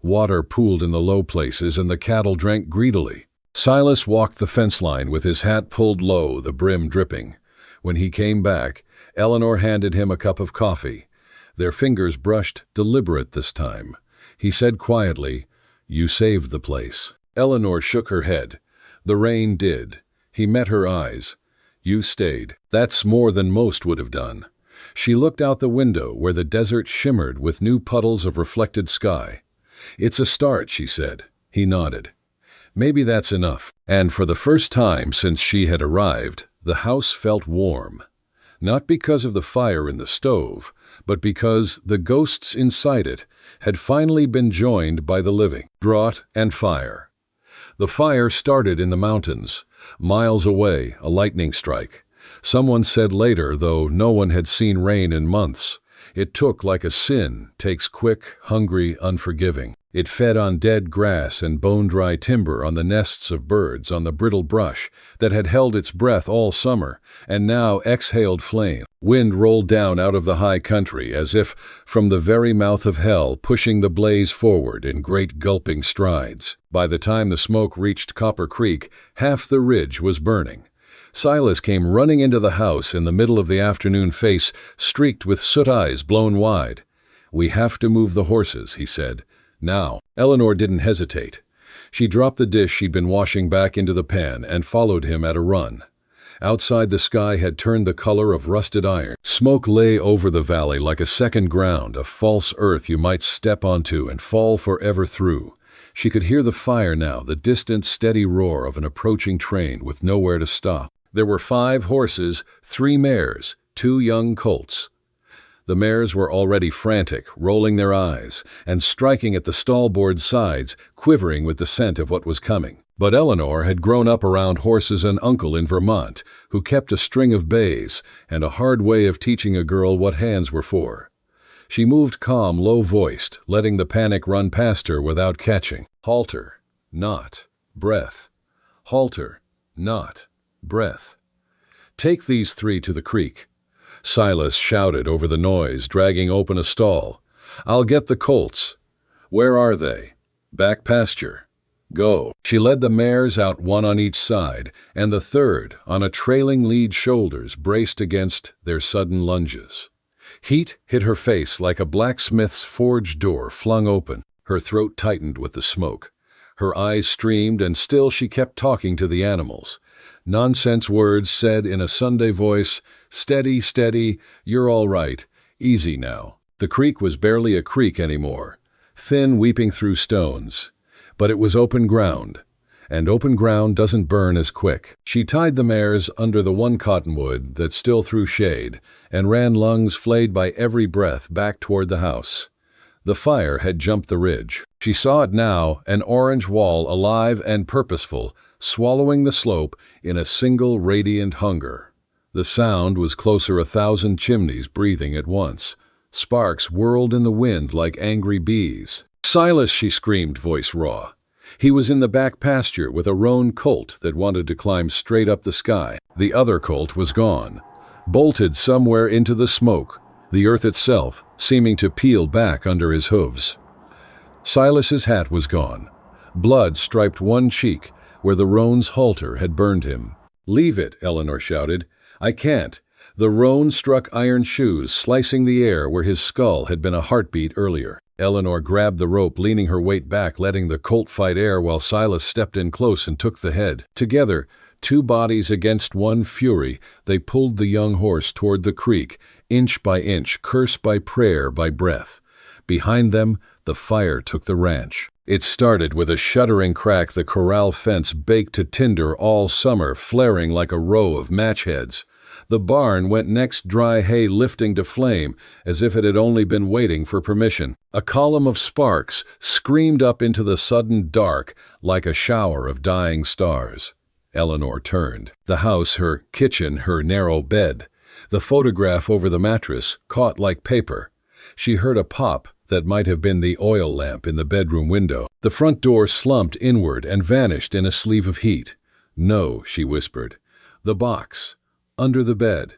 [SPEAKER 3] Water pooled in the low places and the cattle drank greedily. Silas walked the fence line with his hat pulled low, the brim dripping. When he came back, Eleanor handed him a cup of coffee. Their fingers brushed, deliberate this time. He said quietly, "You saved the place." Eleanor shook her head. The rain did. He met her eyes. "You stayed. That's more than most would have done." She looked out the window where the desert shimmered with new puddles of reflected sky. "It's a start," she said. He nodded. Maybe that's enough. And for the first time since she had arrived, the house felt warm. Not because of the fire in the stove, but because the ghosts inside it had finally been joined by the living. Drought and fire. The fire started in the mountains. Miles away, a lightning strike. Someone said later, though no one had seen rain in months, it took like a sin, takes quick, hungry, unforgiving. It fed on dead grass and bone-dry timber, on the nests of birds, on the brittle brush that had held its breath all summer and now exhaled flame. Wind rolled down out of the high country as if from the very mouth of hell, pushing the blaze forward in great gulping strides. By the time the smoke reached Copper Creek, half the ridge was burning. Silas came running into the house in the middle of the afternoon, face streaked with soot, eyes blown wide. "We have to move the horses," he said. "Now." Eleanor didn't hesitate. She dropped the dish she'd been washing back into the pan and followed him at a run. Outside, the sky had turned the color of rusted iron. Smoke lay over the valley like a second ground, a false earth you might step onto and fall forever through. She could hear the fire now, the distant, steady roar of an approaching train with nowhere to stop. There were 5 horses, 3 mares, 2 young colts. The mares were already frantic, rolling their eyes, and striking at the stallboard sides, quivering with the scent of what was coming. But Eleanor had grown up around horses, an uncle in Vermont, who kept a string of bays, and a hard way of teaching a girl what hands were for. She moved calm, low-voiced, letting the panic run past her without catching. Halter, not breath. Halter, not breath. "Take these 3 to the creek." Silas shouted over the noise, dragging open a stall. "I'll get the colts." "Where are they?" "Back pasture." "Go." She led the mares out, 1 on each side, and the third, on a trailing lead shoulders, braced against their sudden lunges. Heat hit her face like a blacksmith's forge door flung open. Her throat tightened with the smoke. Her eyes streamed, and still she kept talking to the animals. Nonsense words said in a Sunday voice, "Steady, steady, you're all right, easy now." The creek was barely a creek anymore, thin, weeping through stones. But it was open ground, and open ground doesn't burn as quick. She tied the mares under the one cottonwood that still threw shade, and ran, lungs flayed by every breath, back toward the house. The fire had jumped the ridge. She saw it now, an orange wall, alive and purposeful, swallowing the slope in a single radiant hunger. The sound was closer, 1,000 chimneys breathing at once. Sparks whirled in the wind like angry bees. "Silas!" she screamed, voice raw. He was in the back pasture with a roan colt that wanted to climb straight up the sky. The other colt was gone, bolted somewhere into the smoke, the earth itself seeming to peel back under his hooves. Silas's hat was gone. Blood striped one cheek where the roan's halter had burned him. "Leave it," Eleanor shouted. "I can't." The roan struck iron shoes, slicing the air where his skull had been a heartbeat earlier. Eleanor grabbed the rope, leaning her weight back, letting the colt fight air while Silas stepped in close and took the head. Together, 2 bodies against one fury, they pulled the young horse toward the creek, inch by inch, curse by prayer, by breath. Behind them, the fire took the ranch. It started with a shuddering crack, the corral fence baked to tinder all summer, flaring like a row of match heads. The barn went next, dry hay lifting to flame as if it had only been waiting for permission. A column of sparks screamed up into the sudden dark like a shower of dying stars. Eleanor turned. The house, her kitchen, her narrow bed. The photograph over the mattress, caught like paper. She heard a pop, that might have been the oil lamp in the bedroom window. The front door slumped inward and vanished in a sleeve of heat. "No," she whispered. "The box. Under the bed.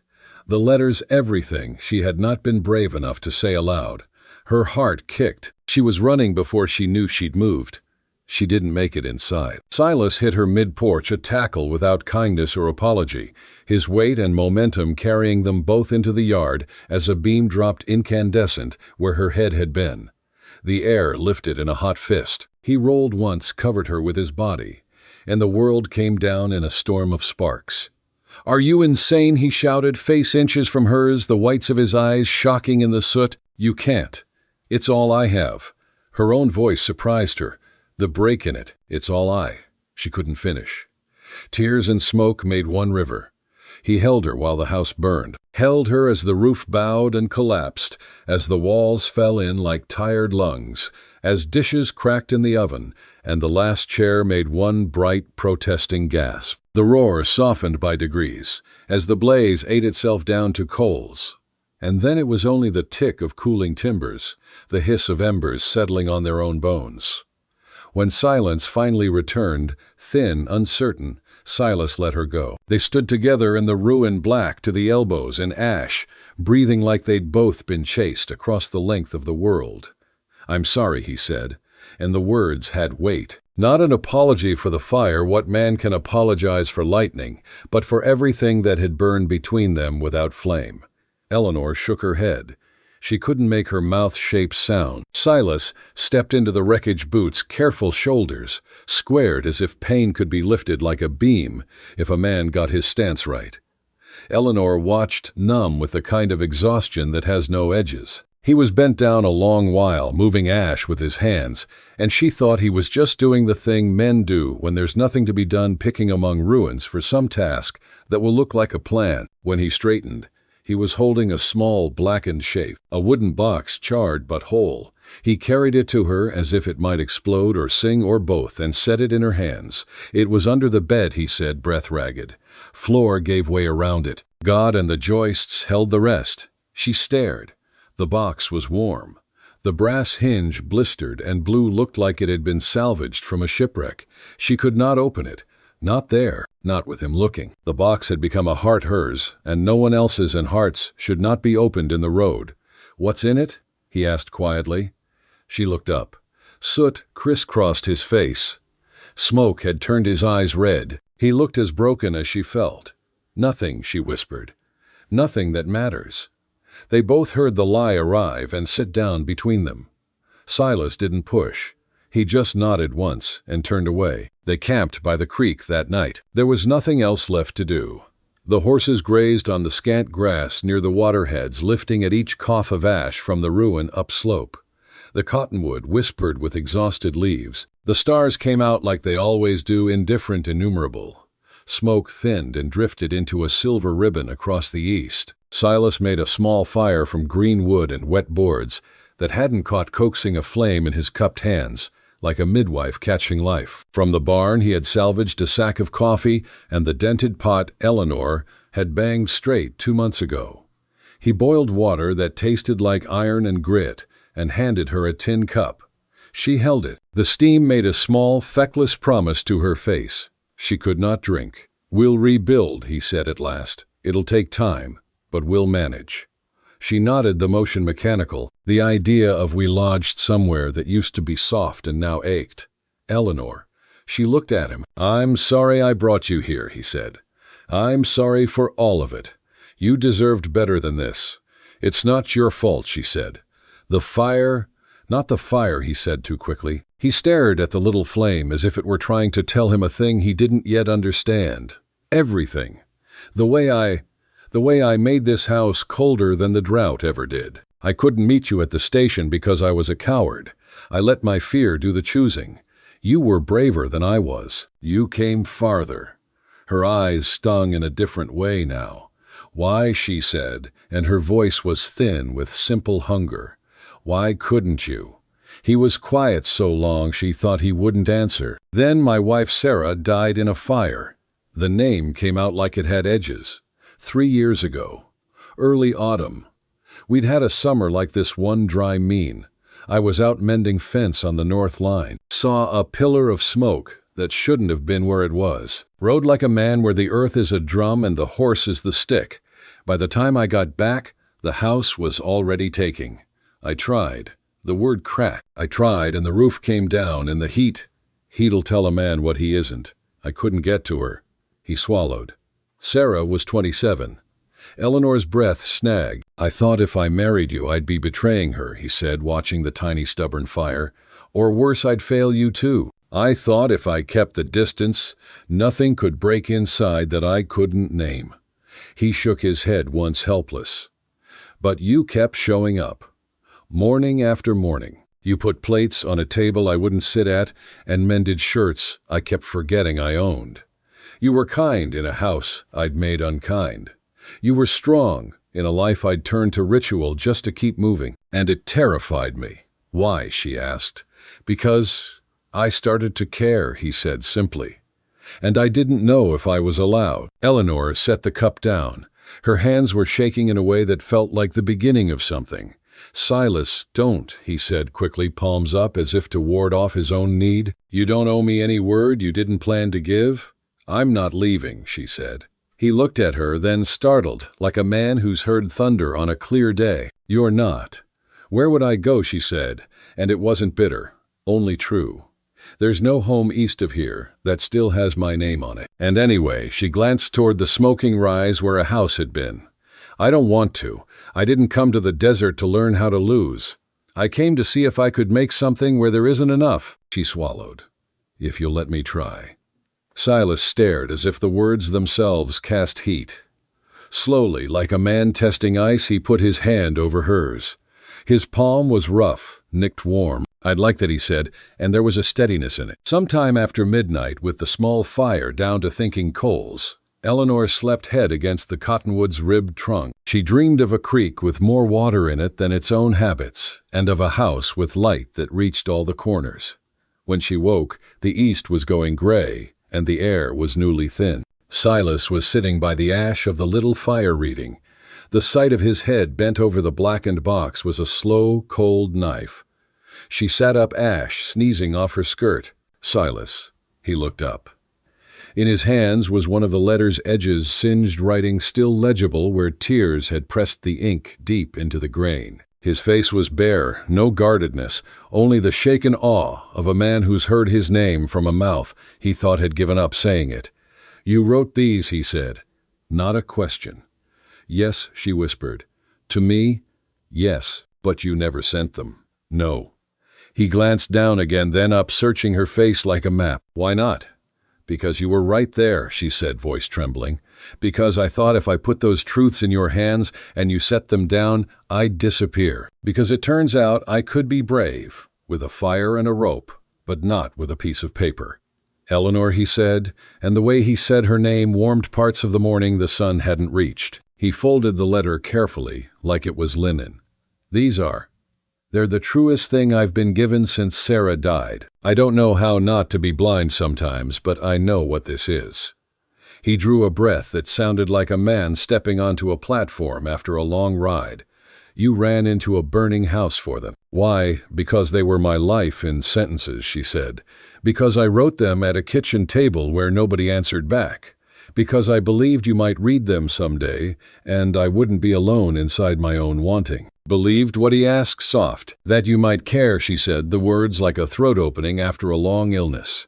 [SPEAKER 3] The letters, everything she had not been brave enough to say aloud." Her heart kicked. She was running before she knew she'd moved. She didn't make it inside. Silas hit her mid-porch, a tackle without kindness or apology, his weight and momentum carrying them both into the yard as a beam dropped incandescent where her head had been. The air lifted in a hot fist. He rolled once, covered her with his body, and the world came down in a storm of sparks. "Are you insane?" he shouted, face inches from hers, the whites of his eyes shocking in the soot. "You can't. It's all I have." Her own voice surprised her. The break in it. "It's all I." She couldn't finish. Tears and smoke made one river. He held her while the house burned, held her as the roof bowed and collapsed, as the walls fell in like tired lungs, as dishes cracked in the oven, and the last chair made one bright, protesting gasp. The roar softened by degrees, as the blaze ate itself down to coals. And then it was only the tick of cooling timbers, the hiss of embers settling on their own bones. When silence finally returned, thin, uncertain, Silas let her go. They stood together in the ruin, black to the elbows in ash, breathing like they'd both been chased across the length of the world. "I'm sorry," he said, and the words had weight. Not an apology for the fire, what man can apologize for lightning, but for everything that had burned between them without flame. Eleanor shook her head. She couldn't make her mouth-shaped sound. Silas stepped into the wreckage boots, careful shoulders, squared as if pain could be lifted like a beam if a man got his stance right. Eleanor watched, numb with the kind of exhaustion that has no edges. He was bent down a long while, moving ash with his hands, and she thought he was just doing the thing men do when there's nothing to be done, picking among ruins for some task that will look like a plan. When he straightened, he was holding a small, blackened shape, a wooden box, charred but whole. He carried it to her as if it might explode or sing or both, and set it in her hands. "It was under the bed," he said, breath ragged. "Floor gave way around it. God and the joists held the rest." She stared. The box was warm. The brass hinge blistered and blue, looked like it had been salvaged from a shipwreck. She could not open it. Not there, not with him looking. The box had become a heart, hers, and no one else's, and hearts should not be opened in the road. "What's in it?" he asked quietly. She looked up. Soot crisscrossed his face. Smoke had turned his eyes red. He looked as broken as she felt. "Nothing," she whispered. "Nothing that matters." They both heard the lie arrive and sit down between them. Silas didn't push. He just nodded once and turned away. They camped by the creek that night. There was nothing else left to do. The horses grazed on the scant grass near the waterheads, lifting at each cough of ash from the ruin upslope. The cottonwood whispered with exhausted leaves. The stars came out like they always do, indifferent, innumerable. Smoke thinned and drifted into a silver ribbon across the east. Silas made a small fire from green wood and wet boards that hadn't caught, coaxing a flame in his cupped hands, like a midwife catching life. From the barn he had salvaged a sack of coffee and the dented pot Eleanor had banged straight 2 months ago. He boiled water that tasted like iron and grit and handed her a tin cup. She held it. The steam made a small, feckless promise to her face. She could not drink. "We'll rebuild," he said at last. "It'll take time, but we'll manage." She nodded, the motion mechanical, the idea of we lodged somewhere that used to be soft and now ached. "Eleanor." She looked at him. "I'm sorry I brought you here," he said. "I'm sorry for all of it. You deserved better than this. It's not your fault," she said. "The fire—" "Not the fire," he said too quickly. He stared at the little flame as if it were trying to tell him a thing he didn't yet understand. "Everything. The way I made this house colder than the drought ever did. I couldn't meet you at the station because I was a coward. I let my fear do the choosing. You were braver than I was. You came farther." Her eyes stung in a different way now. "Why," she said, and her voice was thin with simple hunger. "Why couldn't you?" He was quiet so long she thought he wouldn't answer. "Then my wife Sarah died in a fire." The name came out like it had edges. 3 years ago. Early autumn. We'd had a summer like this one, dry, mean. I was out mending fence on the north line. Saw a pillar of smoke that shouldn't have been where it was. Rode like a man where the earth is a drum and the horse is the stick. By the time I got back, the house was already taking. I tried. The word cracked. I tried and the roof came down and the heat'll tell a man what he isn't. I couldn't get to her. He swallowed. Sarah was 27. Eleanor's breath snagged. I thought if I married you I'd be betraying her, he said, watching the tiny stubborn fire. Or worse, I'd fail you too. I thought if I kept the distance, nothing could break inside that I couldn't name. He shook his head, once helpless. But you kept showing up. Morning after morning. You put plates on a table I wouldn't sit at and mended shirts I kept forgetting I owned. You were kind in a house I'd made unkind. You were strong in a life I'd turned to ritual just to keep moving. And it terrified me. Why, she asked. Because I started to care, he said simply. And I didn't know if I was allowed. Eleanor set the cup down. Her hands were shaking in a way that felt like the beginning of something. Silas, don't, he said quickly, palms up as if to ward off his own need. You don't owe me any word you didn't plan to give? I'm not leaving, she said. He looked at her, then startled, like a man who's heard thunder on a clear day. You're not. Where would I go, she said, and it wasn't bitter, only true. There's no home east of here that still has my name on it. And anyway, she glanced toward the smoking rise where a house had been. I don't want to. I didn't come to the desert to learn how to lose. I came to see if I could make something where there isn't enough. She swallowed. If you'll let me try. Silas stared as if the words themselves cast heat. Slowly, like a man testing ice, he put his hand over hers. His palm was rough, nicked warm. I'd like that, he said, and there was a steadiness in it. Sometime after midnight, with the small fire down to thinking coals, Eleanor slept head against the cottonwood's ribbed trunk. She dreamed of a creek with more water in it than its own habits, and of a house with light that reached all the corners. When she woke, the east was going gray, and the air was newly thin. Silas was sitting by the ash of the little fire reading. The sight of his head bent over the blackened box was a slow, cold knife. She sat up, ash sneezing off her skirt. Silas. He looked up. In his hands was one of the letter's edges, singed writing still legible where tears had pressed the ink deep into the grain. His face was bare, no guardedness, only the shaken awe of a man who's heard his name from a mouth he thought had given up saying it. You wrote these, he said. Not a question. Yes, she whispered. To me? Yes, but you never sent them. No. He glanced down again, then up, searching her face like a map. Why not? Because you were right there, she said, voice trembling. Because I thought if I put those truths in your hands and you set them down, I'd disappear. Because it turns out I could be brave, with a fire and a rope, but not with a piece of paper. Eleanor, he said, and the way he said her name warmed parts of the morning the sun hadn't reached. He folded the letter carefully, like it was linen. They're the truest thing I've been given since Sarah died. I don't know how not to be blind sometimes, but I know what this is. He drew a breath that sounded like a man stepping onto a platform after a long ride. You ran into a burning house for them. Why, because they were my life in sentences, she said. Because I wrote them at a kitchen table where nobody answered back. Because I believed you might read them someday, and I wouldn't be alone inside my own wanting. Believed what, he asked, soft. That you might care, she said, the words like a throat opening after a long illness.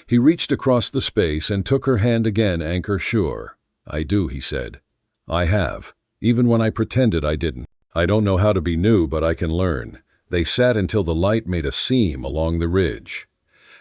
[SPEAKER 3] He reached across the space and took her hand again, anchor sure. I do, he said. I have, even when I pretended I didn't. I don't know how to be new, but I can learn. They sat until the light made a seam along the ridge.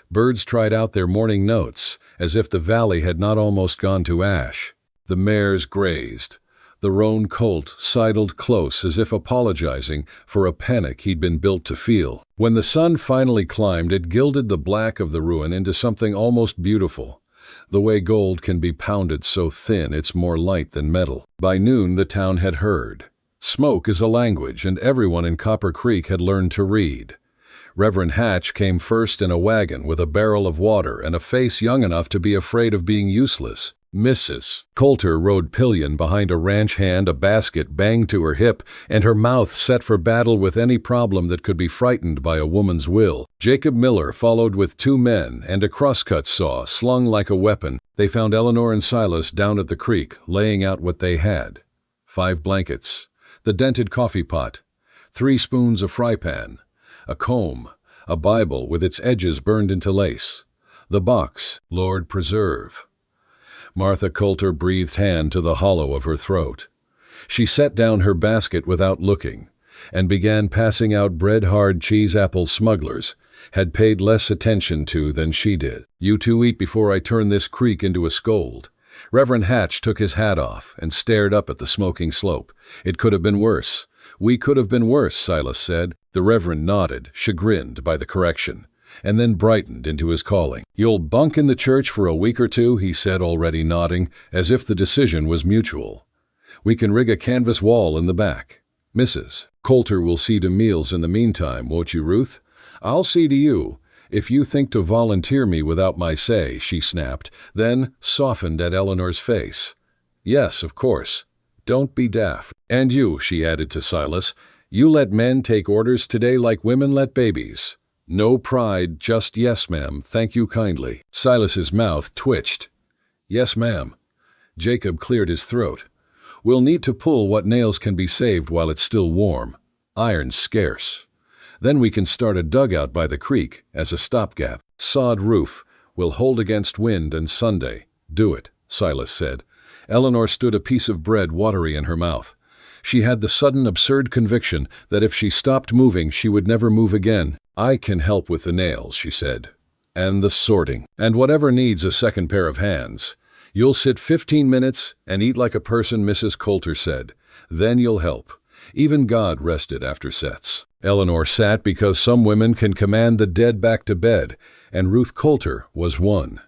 [SPEAKER 3] Birds tried out their morning notes, as if the valley had not almost gone to ash. The mares grazed. The roan colt sidled close as if apologizing for a panic he'd been built to feel. When the sun finally climbed, it gilded the black of the ruin into something almost beautiful. The way gold can be pounded so thin it's more light than metal. By noon the town had heard. Smoke is a language, and everyone in Copper Creek had learned to read. Reverend Hatch came first in a wagon with a barrel of water and a face young enough to be afraid of being useless. Mrs. Coulter rode pillion behind a ranch hand, a basket banged to her hip, and her mouth set for battle with any problem that could be frightened by a woman's will. Jacob Miller followed with 2 men and a crosscut saw slung like a weapon. They found Eleanor and Silas down at the creek, laying out what they had. 5 blankets, the dented coffee pot, 3 spoons of fry pan, a comb, a Bible with its edges burned into lace. The box, Lord preserve. Martha Coulter breathed hand to the hollow of her throat. She set down her basket without looking, and began passing out bread-hard cheese apple smugglers, had paid less attention to than she did. "You 2 eat before I turn this creek into a scold." Reverend Hatch took his hat off and stared up at the smoking slope. "It could have been worse. We could have been worse," Silas said. The Reverend nodded, chagrined by the correction, and then brightened into his calling. "You'll bunk in the church for a week or 2, he said, already nodding, as if the decision was mutual. "We can rig a canvas wall in the back. Mrs. Coulter will see to meals in the meantime, won't you, Ruth?" "I'll see to you, if you think to volunteer me without my say," she snapped, then softened at Eleanor's face. "Yes, of course. Don't be daft. And you," she added to Silas, "you let men take orders today like women let babies. No pride, just yes, ma'am, thank you kindly." Silas's mouth twitched. "Yes, ma'am." Jacob cleared his throat. "We'll need to pull what nails can be saved while it's still warm. Iron's scarce. Then we can start a dugout by the creek as a stopgap. Sod roof will hold against wind and Sunday." "Do it," Silas said. Eleanor stood a piece of bread watery in her mouth. She had the sudden absurd conviction that if she stopped moving she would never move again. "I can help with the nails," she said, "and the sorting, and whatever needs a second pair of hands. You'll sit 15 minutes and eat like a person," Mrs. Coulter said. "Then you'll help. Even God rested after sets." Eleanor sat because some women can command the dead back to bed, and Ruth Coulter was one.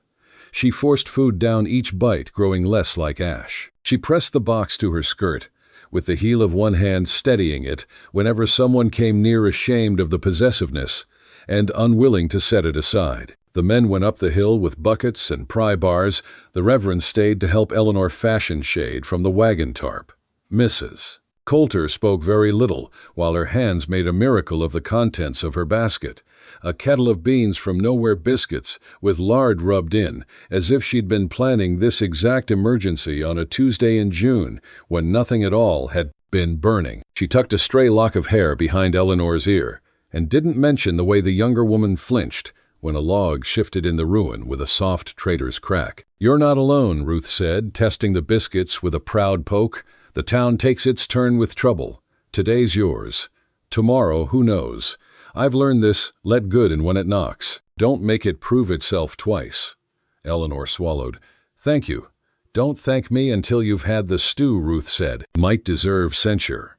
[SPEAKER 3] She forced food down each bite, growing less like ash. She pressed the box to her skirt, with the heel of one hand steadying it whenever someone came near, ashamed of the possessiveness and unwilling to set it aside. The men went up the hill with buckets and pry bars. The Reverend stayed to help Eleanor fashion shade from the wagon tarp. Mrs. Coulter spoke very little, while her hands made a miracle of the contents of her basket. A kettle of beans from nowhere, biscuits with lard rubbed in, as if she'd been planning this exact emergency on a Tuesday in June, when nothing at all had been burning. She tucked a stray lock of hair behind Eleanor's ear, and didn't mention the way the younger woman flinched when a log shifted in the ruin with a soft trader's crack. "You're not alone," Ruth said, testing the biscuits with a proud poke. "The town takes its turn with trouble. Today's yours. Tomorrow, who knows? I've learned this, let good in when it knocks. Don't make it prove itself twice." Eleanor swallowed. "Thank you. Don't thank me until you've had the stew," Ruth said. Might deserve censure.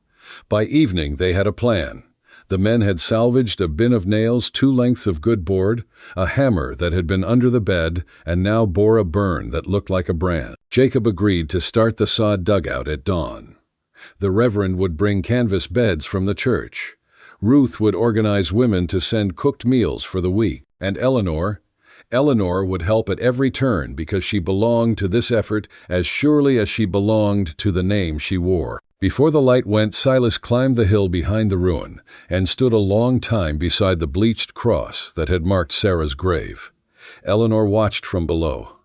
[SPEAKER 3] By evening they had a plan. The men had salvaged a bin of nails, 2 lengths of good board, a hammer that had been under the bed and now bore a burn that looked like a brand. Jacob agreed to start the sod dugout at dawn. The Reverend would bring canvas beds from the church. Ruth would organize women to send cooked meals for the week. And Eleanor would help at every turn because she belonged to this effort as surely as she belonged to the name she wore. Before the light went, Silas climbed the hill behind the ruin and stood a long time beside the bleached cross that had marked Sarah's grave. Eleanor watched from below.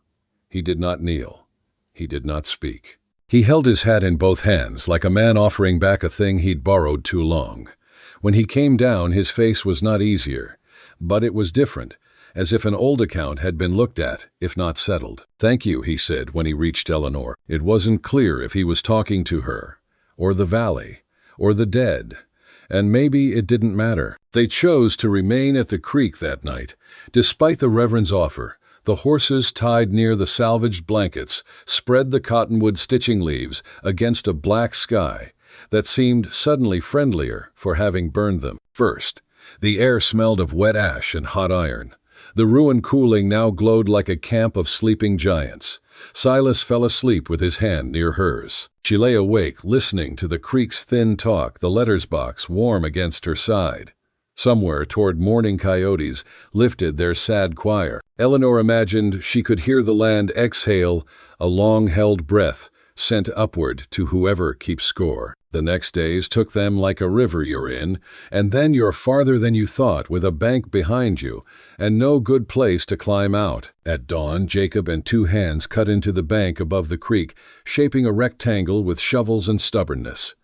[SPEAKER 3] He did not kneel. He did not speak. He held his hat in both hands like a man offering back a thing he'd borrowed too long. When he came down, his face was not easier, but it was different, as if an old account had been looked at, if not settled. "Thank you," he said when he reached Eleanor. It wasn't clear if he was talking to her, or the valley, or the dead, and maybe it didn't matter. They chose to remain at the creek that night, despite the Reverend's offer. The horses, tied near the salvaged blankets, spread the cottonwood stitching leaves against a black sky that seemed suddenly friendlier for having burned them. First, the air smelled of wet ash and hot iron. The ruin cooling now glowed like a camp of sleeping giants. Silas fell asleep with his hand near hers. She lay awake, listening to the creek's thin talk, the letters box warm against her side. Somewhere toward morning coyotes lifted their sad choir. Eleanor imagined she could hear the land exhale a long-held breath sent upward to whoever keeps score. The next days took them like a river you're in, and then you're farther than you thought with a bank behind you and no good place to climb out. At dawn, Jacob and two hands cut into the bank above the creek, shaping a rectangle with shovels and stubbornness.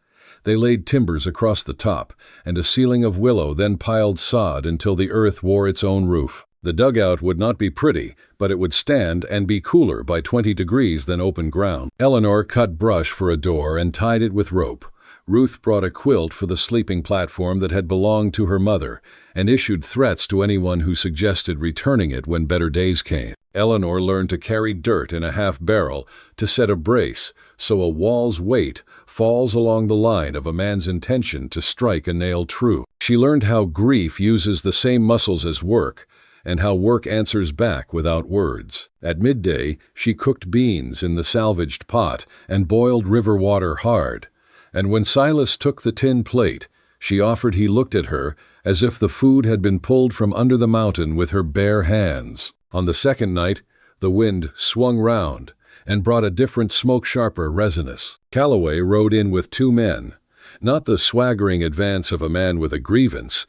[SPEAKER 3] They laid timbers across the top, and a ceiling of willow, then piled sod until the earth wore its own roof. The dugout would not be pretty, but it would stand and be cooler by 20 degrees than open ground. Eleanor cut brush for a door and tied it with rope. Ruth brought a quilt for the sleeping platform that had belonged to her mother, and issued threats to anyone who suggested returning it when better days came. Eleanor learned to carry dirt in a half-barrel to set a brace, so a wall's weight falls along the line of a man's intention to strike a nail true. She learned how grief uses the same muscles as work, and how work answers back without words. At midday, she cooked beans in the salvaged pot and boiled river water hard. And when Silas took the tin plate, she offered he looked at her as if the food had been pulled from under the mountain with her bare hands. On the second night, the wind swung round and brought a different smoke-sharper resinous. Calloway rode in with two men, not the swaggering advance of a man with a grievance,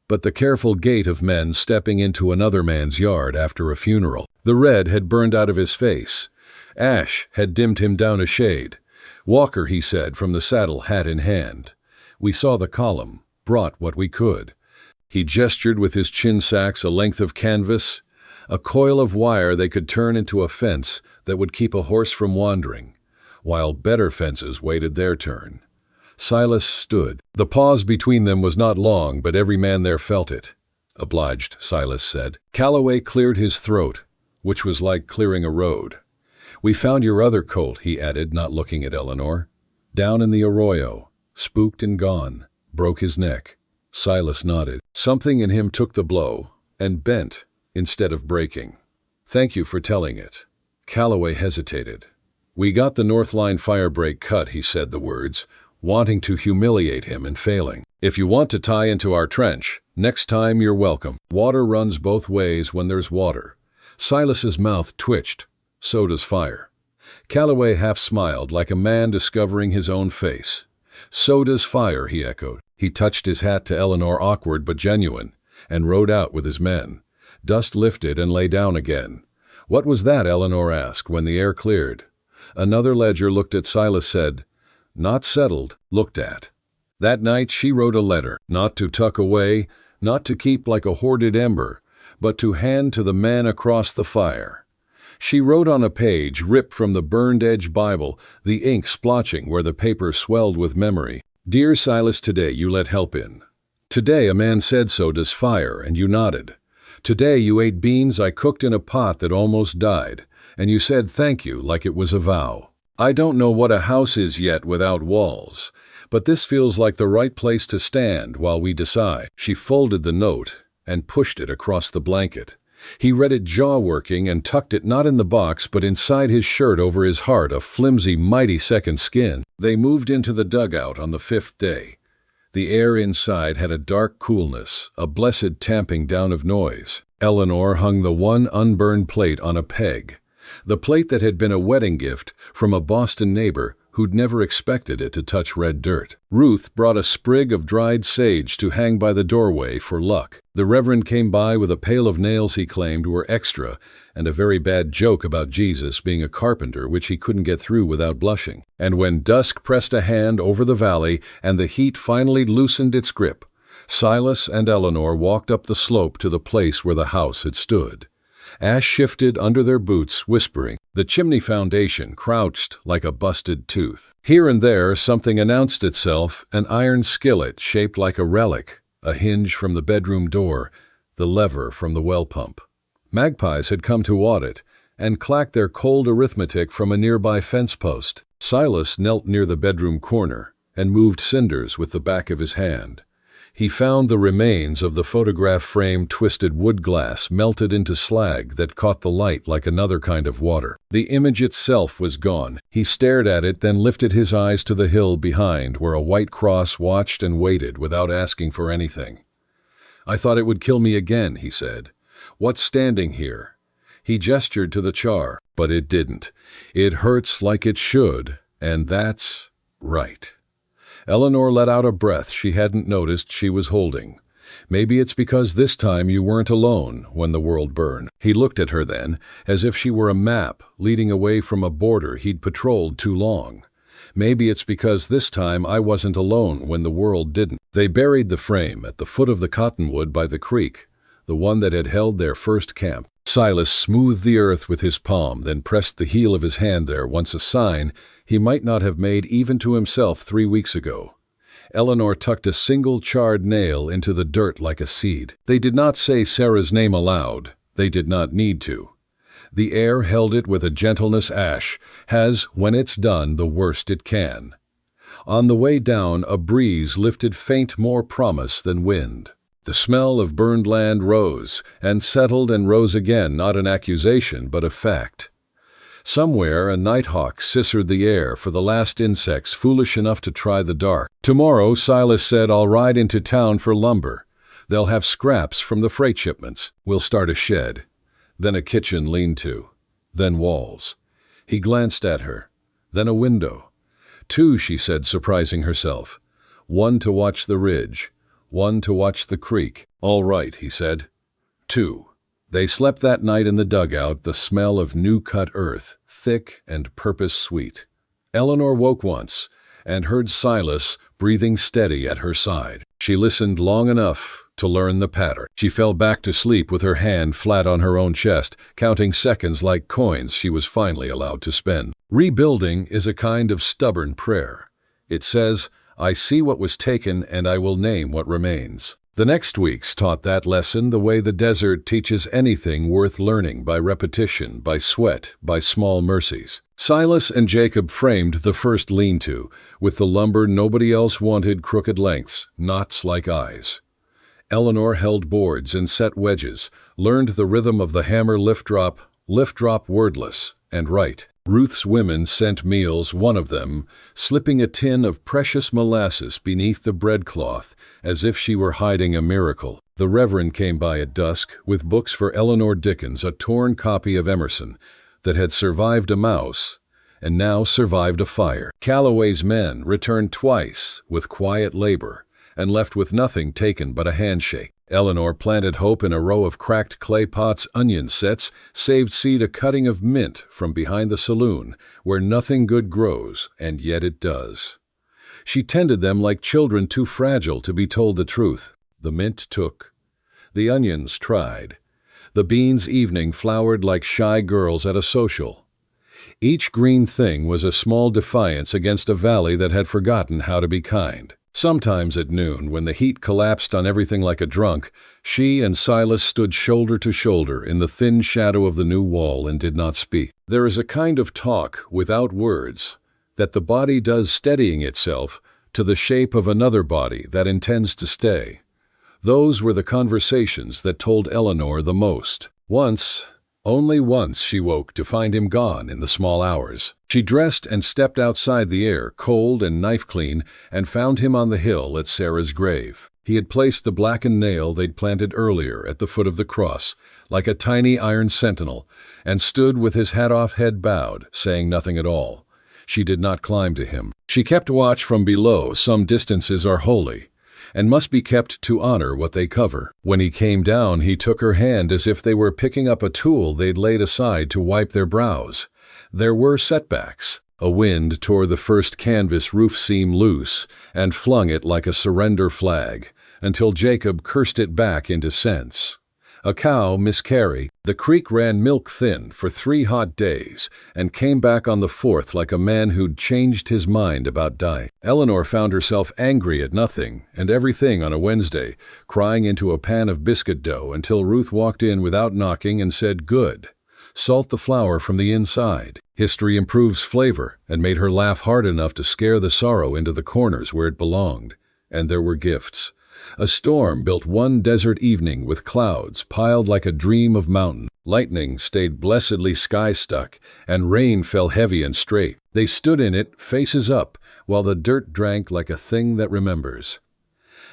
[SPEAKER 3] but the careful gait of men stepping into another man's yard after a funeral. The red had burned out of his face. Ash had dimmed him down a shade. "Walker," he said from the saddle, hat in hand. "We saw the column, brought what we could." He gestured with his chin sacks a length of canvas, a coil of wire they could turn into a fence that would keep a horse from wandering, while better fences waited their turn. Silas stood. The pause between them was not long, but every man there felt it. "Obliged," Silas said. Calloway cleared his throat, which was like clearing a road. "We found your other colt," he added, not looking at Eleanor. "Down in the arroyo, spooked and gone, broke his neck." Silas nodded. Something in him took the blow, and bent, instead of breaking. "Thank you for telling it." Calloway hesitated. "We got the North Line firebreak cut," he said the words, wanting to humiliate him and failing. "If you want to tie into our trench, next time you're welcome. Water runs both ways when there's water." Silas's mouth twitched. "So does fire." Calloway half smiled, like a man discovering his own face. "So does fire," he echoed. He touched his hat to Eleanor, awkward but genuine, and rode out with his men. Dust lifted and lay down again. "What was that?" Eleanor asked when the air cleared. Another ledger looked at Silas, said, "Not settled, looked at." That night she wrote a letter, not to tuck away, not to keep like a hoarded ember, but to hand to the man across the fire. She wrote on a page ripped from the burned-edge Bible, the ink splotching where the paper swelled with memory. "Dear Silas, today you let help in. Today a man said so does fire, and you nodded. Today you ate beans I cooked in a pot that almost died, and you said thank you like it was a vow. I don't know what a house is yet without walls, but this feels like the right place to stand while we decide." She folded the note and pushed it across the blanket. He read it jaw-working and tucked it not in the box but inside his shirt over his heart, a flimsy, mighty second skin. They moved into the dugout on the 5th day. The air inside had a dark coolness, a blessed tamping down of noise. Eleanor hung the one unburned plate on a peg, the plate that had been a wedding gift from a Boston neighbor who'd never expected it to touch red dirt. Ruth brought a sprig of dried sage to hang by the doorway for luck. The Reverend came by with a pail of nails he claimed were extra, and a very bad joke about Jesus being a carpenter which he couldn't get through without blushing. And when dusk pressed a hand over the valley and the heat finally loosened its grip, Silas and Eleanor walked up the slope to the place where the house had stood. Ash shifted under their boots, whispering. The chimney foundation crouched like a busted tooth. Here and there something announced itself, an iron skillet shaped like a relic, a hinge from the bedroom door, the lever from the well pump. Magpies had come to audit and clacked their cold arithmetic from a nearby fence post. Silas knelt near the bedroom corner and moved cinders with the back of his hand. He found the remains of the photograph frame twisted wood glass melted into slag that caught the light like another kind of water. The image itself was gone. He stared at it, then lifted his eyes to the hill behind where a white cross watched and waited without asking for anything. "I thought it would kill me again," he said. "What's standing here?" He gestured to the char, but it didn't. It hurts like it should, and that's right. Eleanor let out a breath she hadn't noticed she was holding. Maybe it's because this time you weren't alone when the world burned. He looked at her then, as if she were a map leading away from a border he'd patrolled too long. Maybe it's because this time I wasn't alone when the world didn't. They buried the frame at the foot of the cottonwood by the creek, the one that had held their first camp. Silas smoothed the earth with his palm, then pressed the heel of his hand there, once a sign he might not have made even to himself 3 weeks ago. Eleanor tucked a single charred nail into the dirt like a seed. They did not say Sarah's name aloud. They did not need to. The air held it with a gentleness ash has, when it's done, the worst it can. On the way down, a breeze lifted faint more promise than wind. The smell of burned land rose, and settled and rose again, not an accusation, but a fact. Somewhere a nighthawk scissored the air for the last insects foolish enough to try the dark. Tomorrow, Silas said, I'll ride into town for lumber. They'll have scraps from the freight shipments. We'll start a shed. Then a kitchen lean-to. Then walls. He glanced at her. Then a window. 2, she said, surprising herself. 1 to watch the ridge. 1 to watch the creek. All right, he said. 2. They slept that night in the dugout, the smell of new-cut earth, thick and purpose-sweet. Eleanor woke once, and heard Silas breathing steady at her side. She listened long enough to learn the pattern. She fell back to sleep with her hand flat on her own chest, counting seconds like coins she was finally allowed to spend. Rebuilding is a kind of stubborn prayer. It says, I see what was taken and I will name what remains. The next weeks taught that lesson the way the desert teaches anything worth learning, by repetition, by sweat, by small mercies. Silas and Jacob framed the first lean-to, with the lumber nobody else wanted, crooked lengths, knots like eyes. Eleanor held boards and set wedges, learned the rhythm of the hammer lift-drop wordless, and right. Ruth's women sent meals, one of them slipping a tin of precious molasses beneath the breadcloth, as if she were hiding a miracle. The Reverend came by at dusk with books for Eleanor Dickens, a torn copy of Emerson that had survived a mouse and now survived a fire. Calloway's men returned twice with quiet labor and left with nothing taken but a handshake. Eleanor planted hope in a row of cracked clay pots, onion sets, saved seed a cutting of mint from behind the saloon, where nothing good grows, and yet it does. She tended them like children too fragile to be told the truth. The mint took. The onions tried. The beans evening flowered like shy girls at a social. Each green thing was a small defiance against a valley that had forgotten how to be kind. Sometimes at noon, when the heat collapsed on everything like a drunk, she and Silas stood shoulder to shoulder in the thin shadow of the new wall and did not speak. There is a kind of talk without words that the body does, steadying itself to the shape of another body that intends to stay. Those were the conversations that told Eleanor the most. Once, only once, she woke to find him gone in the small hours. She dressed and stepped outside the air, cold and knife-clean, and found him on the hill at Sarah's grave. He had placed the blackened nail they'd planted earlier at the foot of the cross, like a tiny iron sentinel, and stood with his hat off, head bowed, saying nothing at all. She did not climb to him. She kept watch from below. Some distances are holy, and must be kept to honor what they cover. When he came down, he took her hand as if they were picking up a tool they'd laid aside to wipe their brows. There were setbacks. A wind tore the first canvas roof seam loose and flung it like a surrender flag, until Jacob cursed it back into sense. A cow miscarried. The creek ran milk thin for 3 hot days and came back on the 4th like a man who'd changed his mind about dying. Eleanor found herself angry at nothing and everything on a Wednesday, crying into a pan of biscuit dough until Ruth walked in without knocking and said, "Good. Salt the flour from the inside." History improves flavor and made her laugh hard enough to scare the sorrow into the corners where it belonged. And there were gifts. A storm built one desert evening with clouds piled like a dream of mountain. Lightning stayed blessedly sky-stuck, and rain fell heavy and straight. They stood in it, faces up, while the dirt drank like a thing that remembers.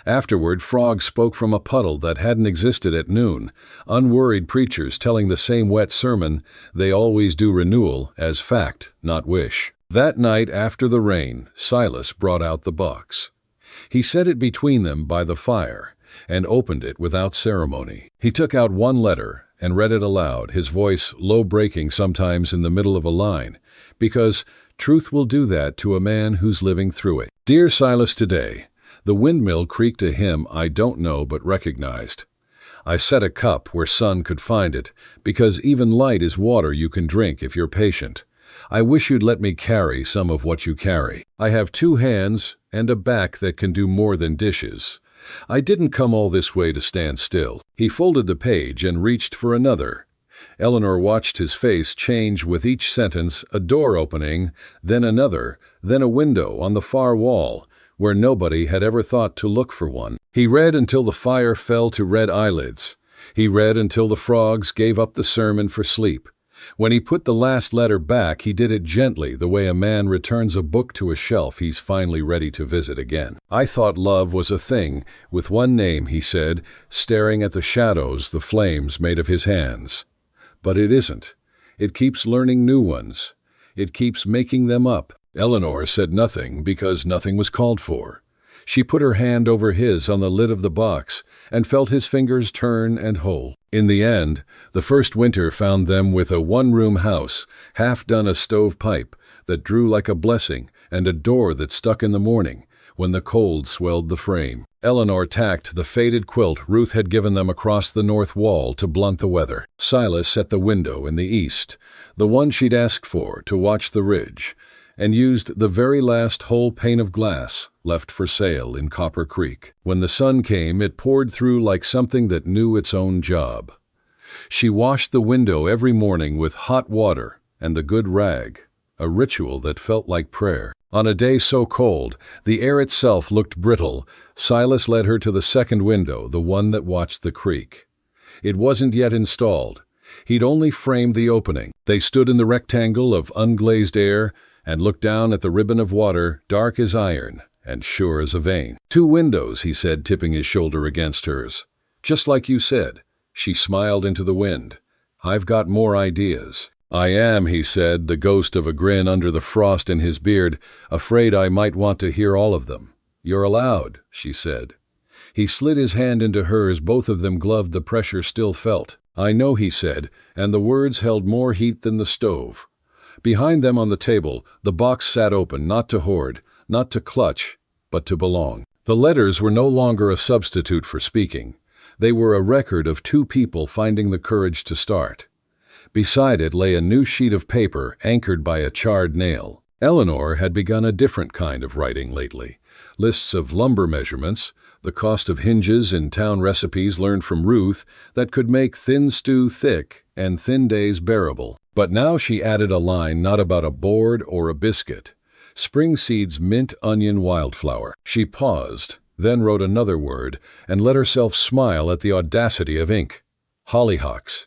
[SPEAKER 3] Afterward, frogs spoke from a puddle that hadn't existed at noon, unworried preachers telling the same wet sermon, they always do renewal, as fact, not wish. That night after the rain, Silas brought out the box. He set it between them by the fire, and opened it without ceremony. He took out one letter and read it aloud, his voice low-breaking sometimes in the middle of a line, because truth will do that to a man who's living through it. Dear Silas, today, the windmill creaked a hymn I don't know but recognized. I set a cup where sun could find it, because even light is water you can drink if you're patient. I wish you'd let me carry some of what you carry. I have 2 hands and a back that can do more than dishes. I didn't come all this way to stand still. He folded the page and reached for another. Eleanor watched his face change with each sentence, a door opening, then another, then a window on the far wall, where nobody had ever thought to look for one. He read until the fire fell to red eyelids. He read until the frogs gave up the sermon for sleep. When he put the last letter back, he did it gently, the way a man returns a book to a shelf he's finally ready to visit again. I thought love was a thing with one name, he said, staring at the shadows the flames made of his hands. But it isn't. It keeps learning new ones. It keeps making them up. Eleanor said nothing because nothing was called for. She put her hand over his on the lid of the box and felt his fingers turn and hold. In the end, the first winter found them with a one-room house, half done a stovepipe that drew like a blessing and a door that stuck in the morning when the cold swelled the frame. Eleanor tacked the faded quilt Ruth had given them across the north wall to blunt the weather. Silas set the window in the east, the one she'd asked for to watch the ridge, and used the very last whole pane of glass left for sale in Copper Creek. When the sun came, it poured through like something that knew its own job. She washed the window every morning with hot water and the good rag, a ritual that felt like prayer. On a day so cold, the air itself looked brittle. Silas led her to the second window, the one that watched the creek. It wasn't yet installed. He'd only framed the opening. They stood in the rectangle of unglazed air and looked down at the ribbon of water, dark as iron and sure as a vein. 2 windows, he said, tipping his shoulder against hers. Just like you said. She smiled into the wind. I've got more ideas. I am, he said, the ghost of a grin under the frost in his beard, afraid I might want to hear all of them. You're allowed, she said. He slid his hand into hers, both of them gloved, the pressure still felt. I know, he said, and the words held more heat than the stove. Behind them on the table, the box sat open, not to hoard, not to clutch, but to belong. The letters were no longer a substitute for speaking. They were a record of 2 people finding the courage to start. Beside it lay a new sheet of paper anchored by a charred nail. Eleanor had begun a different kind of writing lately. Lists of lumber measurements, the cost of hinges in town recipes learned from Ruth that could make thin stew thick and thin days bearable. But now she added a line not about a board or a biscuit. Spring seeds, mint, onion, wildflower. She paused, then wrote another word and let herself smile at the audacity of ink. Hollyhocks.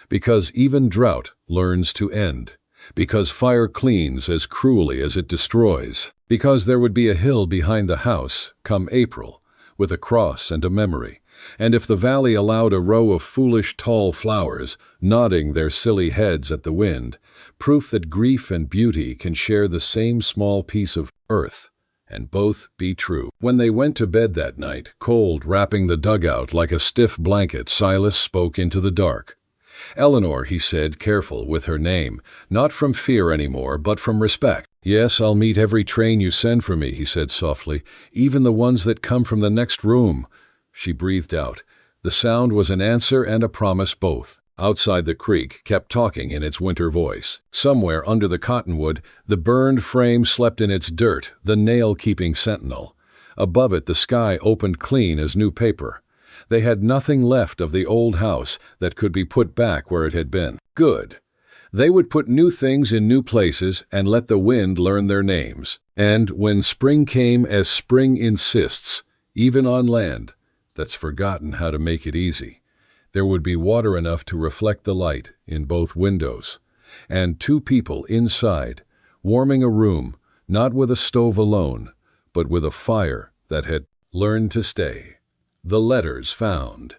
[SPEAKER 3] Because even drought learns to end. Because fire cleans as cruelly as it destroys. Because there would be a hill behind the house, come April, with a cross and a memory. And if the valley allowed a row of foolish tall flowers, nodding their silly heads at the wind, proof that grief and beauty can share the same small piece of earth, and both be true. When they went to bed that night, cold wrapping the dugout like a stiff blanket, Silas spoke into the dark. Eleanor, he said, careful with her name, not from fear anymore, but from respect. Yes, I'll meet every train you send for me, he said softly, even the ones that come from the next room. She breathed out. The sound was an answer and a promise both. Outside, the creek kept talking in its winter voice. Somewhere under the cottonwood, the burned frame slept in its dirt, the nail keeping sentinel. Above it, the sky opened clean as new paper. They had nothing left of the old house that could be put back where it had been. Good. They would put new things in new places and let the wind learn their names. And when spring came, as spring insists, even on land that's forgotten how to make it easy, there would be water enough to reflect the light in both windows, and 2 people inside, warming a room, not with a stove alone, but with a fire that had Learn to stay. The letters found.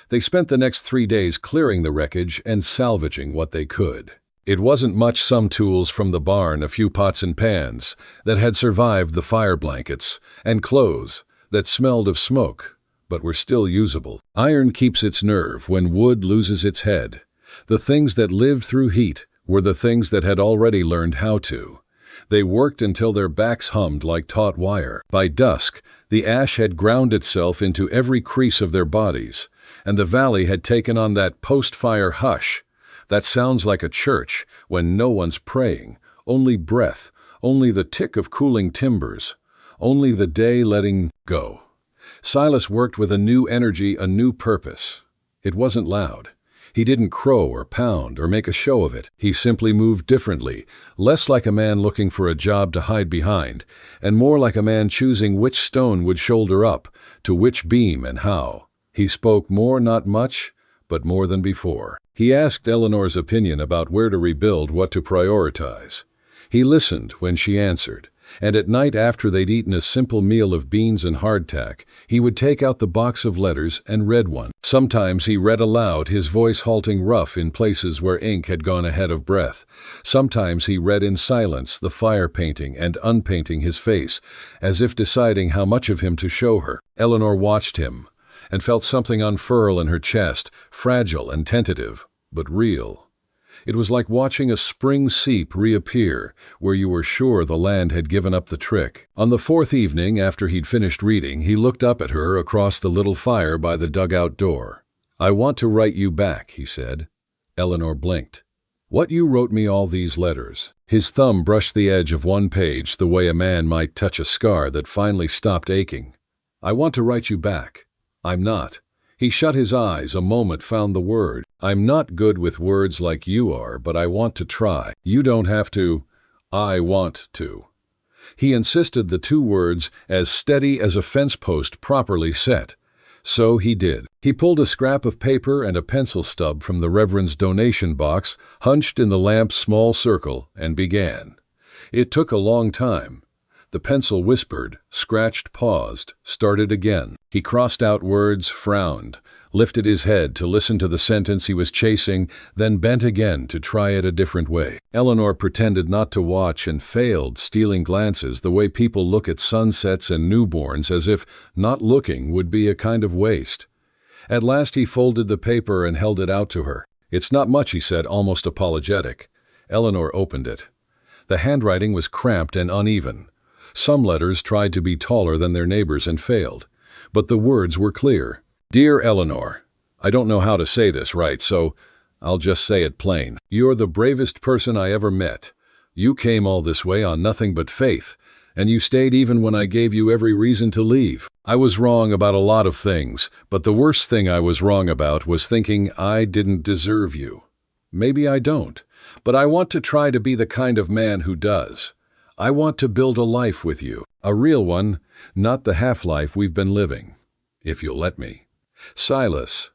[SPEAKER 3] They spent the next 3 days clearing the wreckage and salvaging what they could. It wasn't much, some tools from the barn, a few pots and pans that had survived the fire blankets, and clothes that smelled of smoke but were still usable. Iron keeps its nerve when wood loses its head. The things that lived through heat were the things that had already learned how to. They worked until their backs hummed like taut wire. By dusk, the ash had ground itself into every crease of their bodies, and the valley had taken on that post-fire hush that sounds like a church when no one's praying, only breath, only the tick of cooling timbers, only the day letting go. Silas worked with a new energy, a new purpose. It wasn't loud. He didn't crow or pound or make a show of it. He simply moved differently, less like a man looking for a job to hide behind, and more like a man choosing which stone would shoulder up, to which beam and how. He spoke more, not much, but more than before. He asked Eleanor's opinion about where to rebuild, what to prioritize. He listened when she answered, and at night after they'd eaten a simple meal of beans and hardtack, he would take out the box of letters and read one. Sometimes he read aloud, his voice halting rough in places where ink had gone ahead of breath. Sometimes he read in silence, the fire painting and unpainting his face, as if deciding how much of him to show her. Eleanor watched him and felt something unfurl in her chest, fragile and tentative, but real. It was like watching a spring seep reappear where you were sure the land had given up the trick. On the fourth evening, after he'd finished reading, he looked up at her across the little fire by the dugout door. "I want to write you back," he said. Eleanor blinked. "What, you wrote me all these letters?" His thumb brushed the edge of one page the way a man might touch a scar that finally stopped aching. "I want to write you back. I'm not." He shut his eyes, a moment, found the word. "I'm not good with words like you are, but I want to try." "You don't have to." "I want to." He insisted, the two words as steady as a fence post properly set. So he did. He pulled a scrap of paper and a pencil stub from the Reverend's donation box, hunched in the lamp's small circle, and began. It took a long time. The pencil whispered, scratched, paused, started again. He crossed out words, frowned, lifted his head to listen to the sentence he was chasing, then bent again to try it a different way. Eleanor pretended not to watch and failed, stealing glances the way people look at sunsets and newborns, as if not looking would be a kind of waste. At last he folded the paper and held it out to her. "It's not much," he said, almost apologetic. Eleanor opened it. The handwriting was cramped and uneven. Some letters tried to be taller than their neighbors and failed, but the words were clear. "Dear Eleanor, I don't know how to say this right, so I'll just say it plain. You're the bravest person I ever met. You came all this way on nothing but faith, and you stayed even when I gave you every reason to leave. I was wrong about a lot of things, but the worst thing I was wrong about was thinking I didn't deserve you. Maybe I don't, but I want to try to be the kind of man who does. I want to build a life with you, a real one, not the half-life we've been living, if you'll let me. Silas."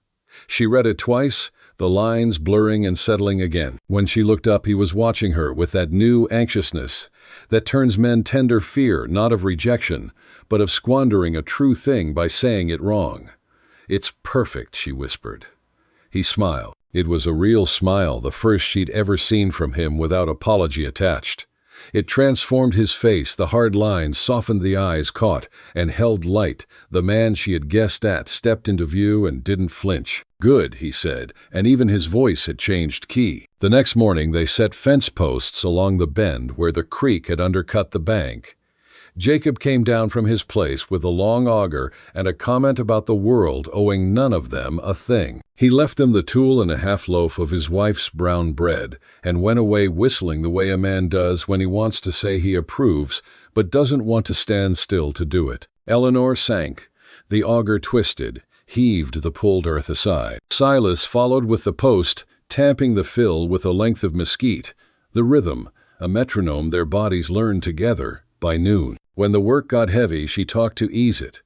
[SPEAKER 3] She read it twice, the lines blurring and settling again. When she looked up, he was watching her with that new anxiousness that turns men tender fear, not of rejection, but of squandering a true thing by saying it wrong. "It's perfect," she whispered. He smiled. It was a real smile, the first she'd ever seen from him without apology attached. It transformed his face, the hard lines softened, the eyes caught and held light. The man she had guessed at stepped into view and didn't flinch. "Good," he said, and even his voice had changed key. The next morning they set fence posts along the bend where the creek had undercut the bank. Jacob came down from his place with a long auger and a comment about the world owing none of them a thing. He left them the tool and a half-loaf of his wife's brown bread and went away whistling the way a man does when he wants to say he approves but doesn't want to stand still to do it. Eleanor sank. The auger twisted, heaved the pulled earth aside. Silas followed with the post, tamping the fill with a length of mesquite. The rhythm, a metronome their bodies learned together by noon. When the work got heavy, she talked to ease it.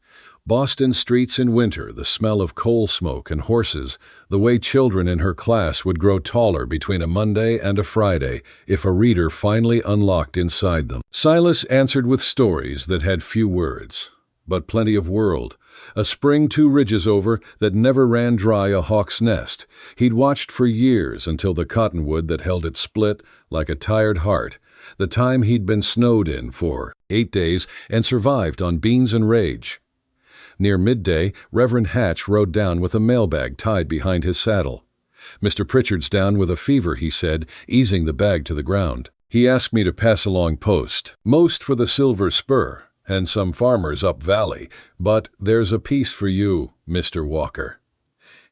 [SPEAKER 3] Boston streets in winter, the smell of coal smoke and horses, the way children in her class would grow taller between a Monday and a Friday if a reader finally unlocked inside them. Silas answered with stories that had few words. but plenty of world. A spring 2 ridges over that never ran dry a hawk's nest. He'd watched for years until the cottonwood that held it split like a tired heart. The time he'd been snowed in for 8 days and survived on beans and rage. Near midday, Reverend Hatch rode down with a mailbag tied behind his saddle. "Mr. Pritchard's down with a fever," he said, easing the bag to the ground. "He asked me to pass along post, most for the Silver Spur and some farmers up valley, but there's a piece for you, Mr. Walker."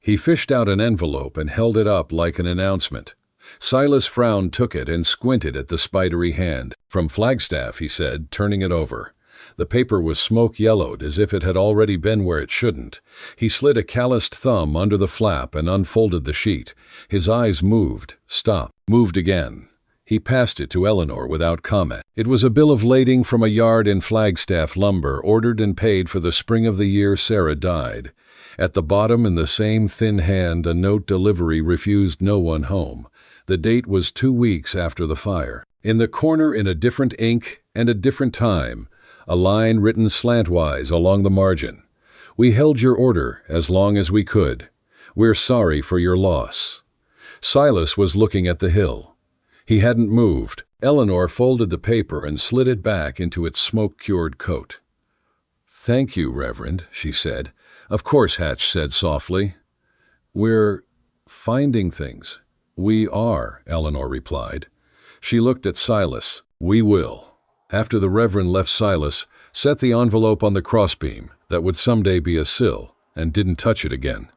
[SPEAKER 3] He fished out an envelope and held it up like an announcement. Silas frowned, took it, and squinted at the spidery hand. "From Flagstaff," he said, turning it over. The paper was smoke-yellowed, as if it had already been where it shouldn't. He slid a calloused thumb under the flap and unfolded the sheet. His eyes moved, stopped, moved again. He passed it to Eleanor without comment. It was a bill of lading from a yard in Flagstaff lumber, ordered and paid for the spring of the year Sarah died. At the bottom, in the same thin hand, a note: delivery refused, no one home. The date was 2 weeks after the fire. In the corner, in a different ink and a different time, a line written slantwise along the margin: "We held your order as long as we could. We're sorry for your loss." Silas was looking at the hill. He hadn't moved. Eleanor folded the paper and slid it back into its smoke-cured coat. "Thank you, Reverend," she said. "Of course," Hatch said softly. "We're finding things." "We are," Eleanor replied. She looked at Silas. "We will." After the Reverend left Silas, set the envelope on the crossbeam that would someday be a sill, and didn't touch it again.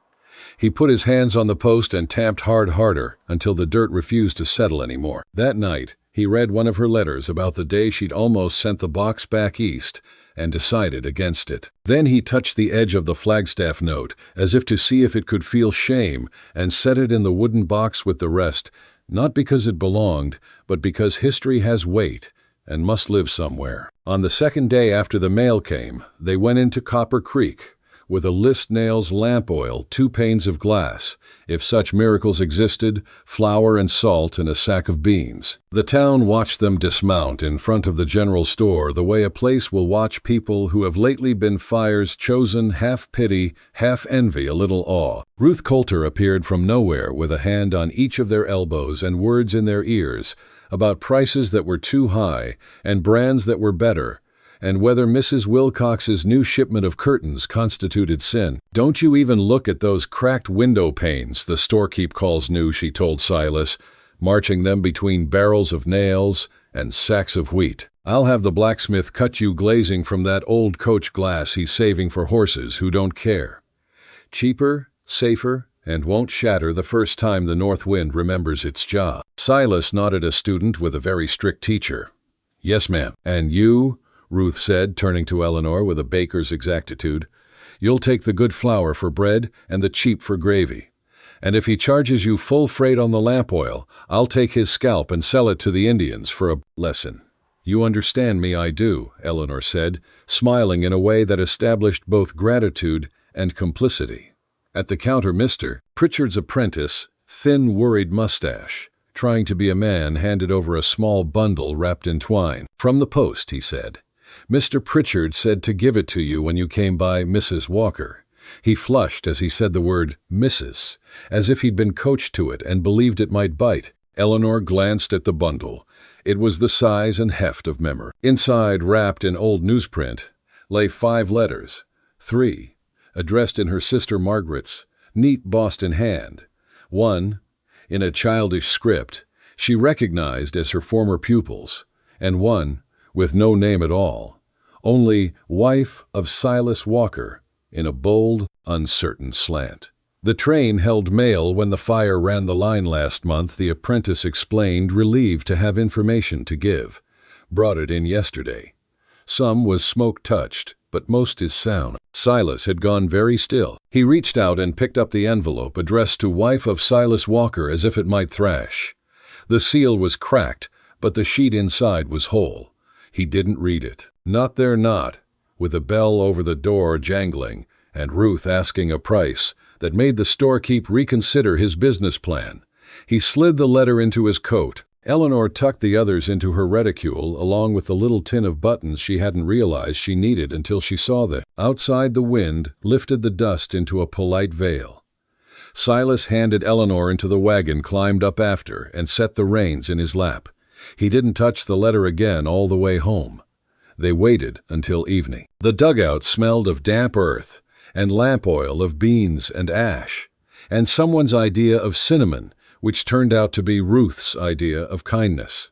[SPEAKER 3] He put his hands on the post and tamped harder until the dirt refused to settle anymore. That night, he read one of her letters about the day she'd almost sent the box back east and decided against it. Then he touched the edge of the Flagstaff note, as if to see if it could feel shame, and set it in the wooden box with the rest, not because it belonged, but because history has weight and must live somewhere. On the second day after the mail came, they went into Copper Creek with a list nails, lamp oil, 2 panes of glass, if such miracles existed, flour and salt, and a sack of beans. The town watched them dismount in front of the general store the way a place will watch people who have lately been fires chosen, half pity, half envy, a little awe. Ruth Coulter appeared from nowhere with a hand on each of their elbows and words in their ears about prices that were too high and brands that were better, and whether Mrs. Wilcox's new shipment of curtains constituted sin. "Don't you even look at those cracked window panes the storekeep calls new," she told Silas, marching them between barrels of nails and sacks of wheat. "I'll have the blacksmith cut you glazing from that old coach glass he's saving for horses who don't care. Cheaper, safer, and won't shatter the first time the north wind remembers its job." Silas nodded, a student with a very strict teacher. "Yes, ma'am." "And you," Ruth said, turning to Eleanor with a baker's exactitude, "you'll take the good flour for bread and the cheap for gravy. And if he charges you full freight on the lamp oil, I'll take his scalp and sell it to the Indians for a lesson." "You understand me, I do," Eleanor said, smiling in a way that established both gratitude and complicity. At the counter, Mr. Pritchard's apprentice, thin, worried mustache, trying to be a man, handed over a small bundle wrapped in twine. "From the post," he said. "Mr. Pritchard said to give it to you when you came by Mrs. Walker." He flushed as he said the word Mrs., as if he'd been coached to it and believed it might bite. Eleanor glanced at the bundle. It was the size and heft of memory. Inside, wrapped in old newsprint, lay 5 letters, 3, addressed in her sister Margaret's neat Boston hand. One, in a childish script, she recognized as her former pupil's, and one, with no name at all, only "Wife of Silas Walker," in a bold, uncertain slant. "The train held mail when the fire ran the line last month," the apprentice explained, relieved to have information to give. "Brought it in yesterday. Some was smoke-touched, but most is sound." Silas had gone very still. He reached out and picked up the envelope addressed to "Wife of Silas Walker," as if it might thrash. The seal was cracked, but the sheet inside was whole. He didn't read it. Not there, not, with the bell over the door jangling and Ruth asking a price that made the storekeep reconsider his business plan. He slid the letter into his coat, Eleanor tucked the others into her reticule along with the little tin of buttons she hadn't realized she needed until she saw them. Outside, the wind lifted the dust into a polite veil. Silas handed Eleanor into the wagon, climbed up after, and set the reins in his lap. He didn't touch the letter again all the way home. They waited until evening. The dugout smelled of damp earth and lamp oil, of beans and ash, and someone's idea of cinnamon, which turned out to be Ruth's idea of kindness.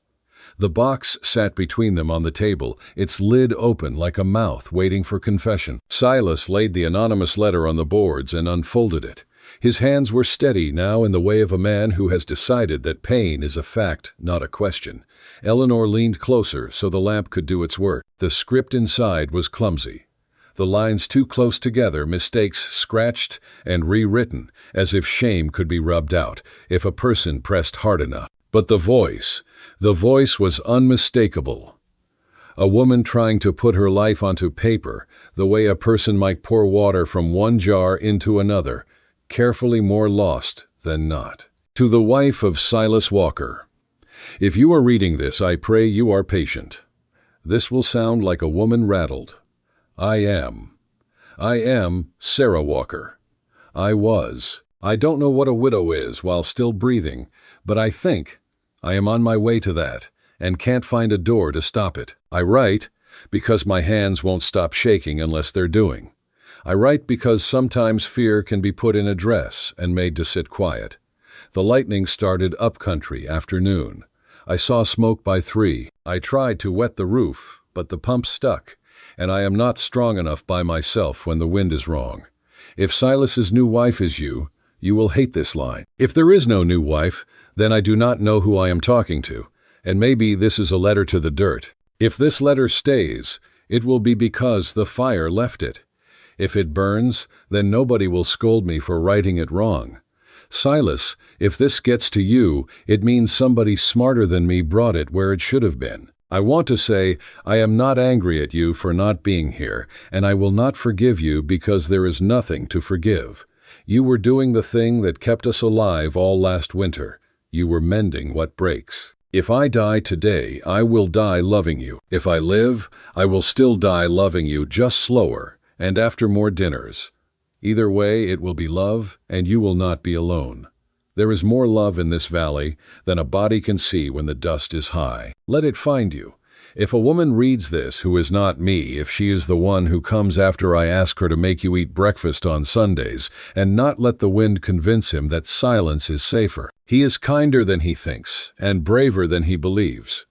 [SPEAKER 3] The box sat between them on the table, its lid open like a mouth waiting for confession. Silas laid the anonymous letter on the boards and unfolded it. His hands were steady now, in the way of a man who has decided that pain is a fact, not a question. Eleanor leaned closer so the lamp could do its work. The script inside was clumsy. The lines too close together, mistakes scratched and rewritten, as if shame could be rubbed out if a person pressed hard enough. But the voice was unmistakable. A woman trying to put her life onto paper, the way a person might pour water from one jar into another, carefully, more lost than not. To the wife of Silas Walker. If you are reading this, I pray you are patient. This will sound like a woman rattled. I am Sarah Walker. I don't know what a widow is while still breathing, but I think I am on my way to that and can't find a door to stop it. I write because my hands won't stop shaking unless they're doing. I write because sometimes fear can be put in a dress and made to sit quiet. The lightning started upcountry afternoon. I saw smoke by 3. I tried to wet the roof, but the pump stuck, and I am not strong enough by myself when the wind is wrong. If Silas's new wife is you, you will hate this line. If there is no new wife, then I do not know who I am talking to, and maybe this is a letter to the dirt. If this letter stays, it will be because the fire left it. If it burns, then nobody will scold me for writing it wrong. Silas, if this gets to you, it means somebody smarter than me brought it where it should have been. I want to say, I am not angry at you for not being here, and I will not forgive you because there is nothing to forgive. You were doing the thing that kept us alive all last winter. You were mending what breaks. If I die today, I will die loving you. If I live, I will still die loving you, just slower, and after more dinners. Either way, it will be love, and you will not be alone. There is more love in this valley than a body can see when the dust is high. Let it find you. If a woman reads this who is not me, if she is the one who comes after I ask her to make you eat breakfast on Sundays and not let the wind convince him that silence is safer, he is kinder than he thinks and braver than he believes.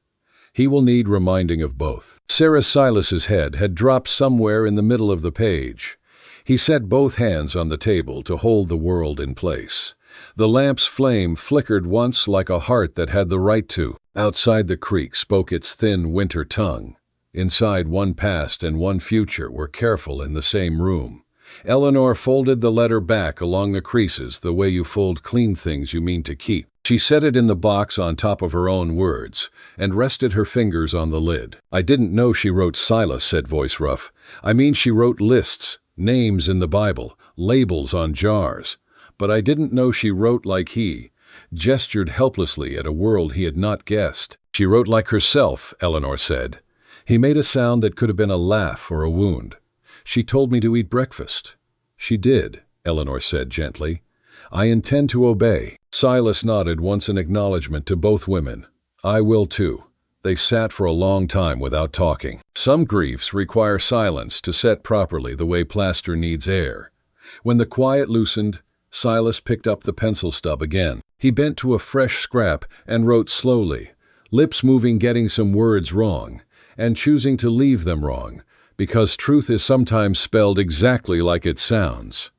[SPEAKER 3] He will need reminding of both. Sarah Silas's head had dropped somewhere in the middle of the page. He set both hands on the table to hold the world in place. The lamp's flame flickered once like a heart that had the right to. Outside, the creek spoke its thin winter tongue. Inside, one past and one future were careful in the same room. Eleanor folded the letter back along the creases the way you fold clean things you mean to keep. She set it in the box on top of her own words and rested her fingers on the lid. I didn't know she wrote Silas, said Voice Rough. I mean, she wrote lists, names in the Bible, labels on jars. But I didn't know she wrote like he, gestured helplessly at a world he had not guessed. She wrote like herself, Eleanor said. He made a sound that could have been a laugh or a wound. She told me to eat breakfast. She did, Eleanor said gently. I intend to obey. Silas nodded once in acknowledgement to both women. I will too. They sat for a long time without talking. Some griefs require silence to set properly the way plaster needs air. When the quiet loosened, Silas picked up the pencil stub again. He bent to a fresh scrap and wrote slowly, lips moving, getting some words wrong, and choosing to leave them wrong, because truth is sometimes spelled exactly like it sounds.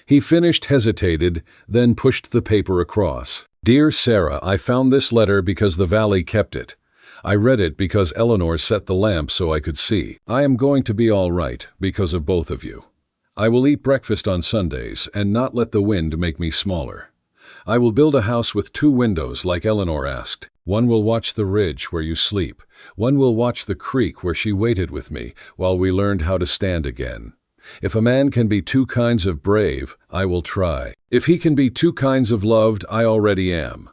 [SPEAKER 3] He finished, hesitated, then pushed the paper across. Dear Sarah, I found this letter because the valley kept it. I read it because Eleanor set the lamp so I could see. I am going to be all right because of both of you. I will eat breakfast on Sundays and not let the wind make me smaller. I will build a house with 2 windows like Eleanor asked. One will watch the ridge where you sleep. One will watch the creek where she waited with me while we learned how to stand again. If a man can be 2 kinds of brave, I will try. If he can be 2 kinds of loved, I already am.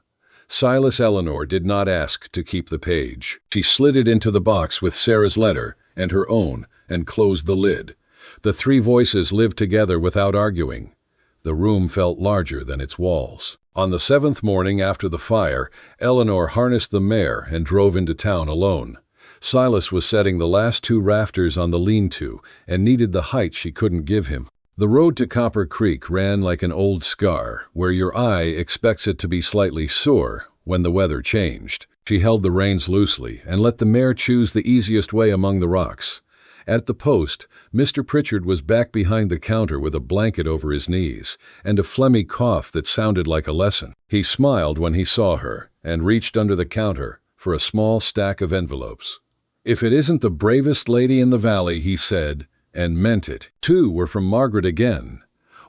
[SPEAKER 3] Eleanor did not ask to keep the page. She slid it into the box with Sarah's letter and her own and closed the lid. The three voices lived together without arguing. The room felt larger than its walls. On the 7th morning after the fire, Eleanor harnessed the mare and drove into town alone. Silas was setting the last 2 rafters on the lean-to and needed the height she couldn't give him. The road to Copper Creek ran like an old scar, where your eye expects it to be slightly sore when the weather changed. She held the reins loosely and let the mare choose the easiest way among the rocks. At the post, Mr. Pritchard was back behind the counter with a blanket over his knees and a phlegmy cough that sounded like a lesson. He smiled when he saw her and reached under the counter for a small stack of envelopes. "If it isn't the bravest lady in the valley," he said, and meant it. 2 were from Margaret again.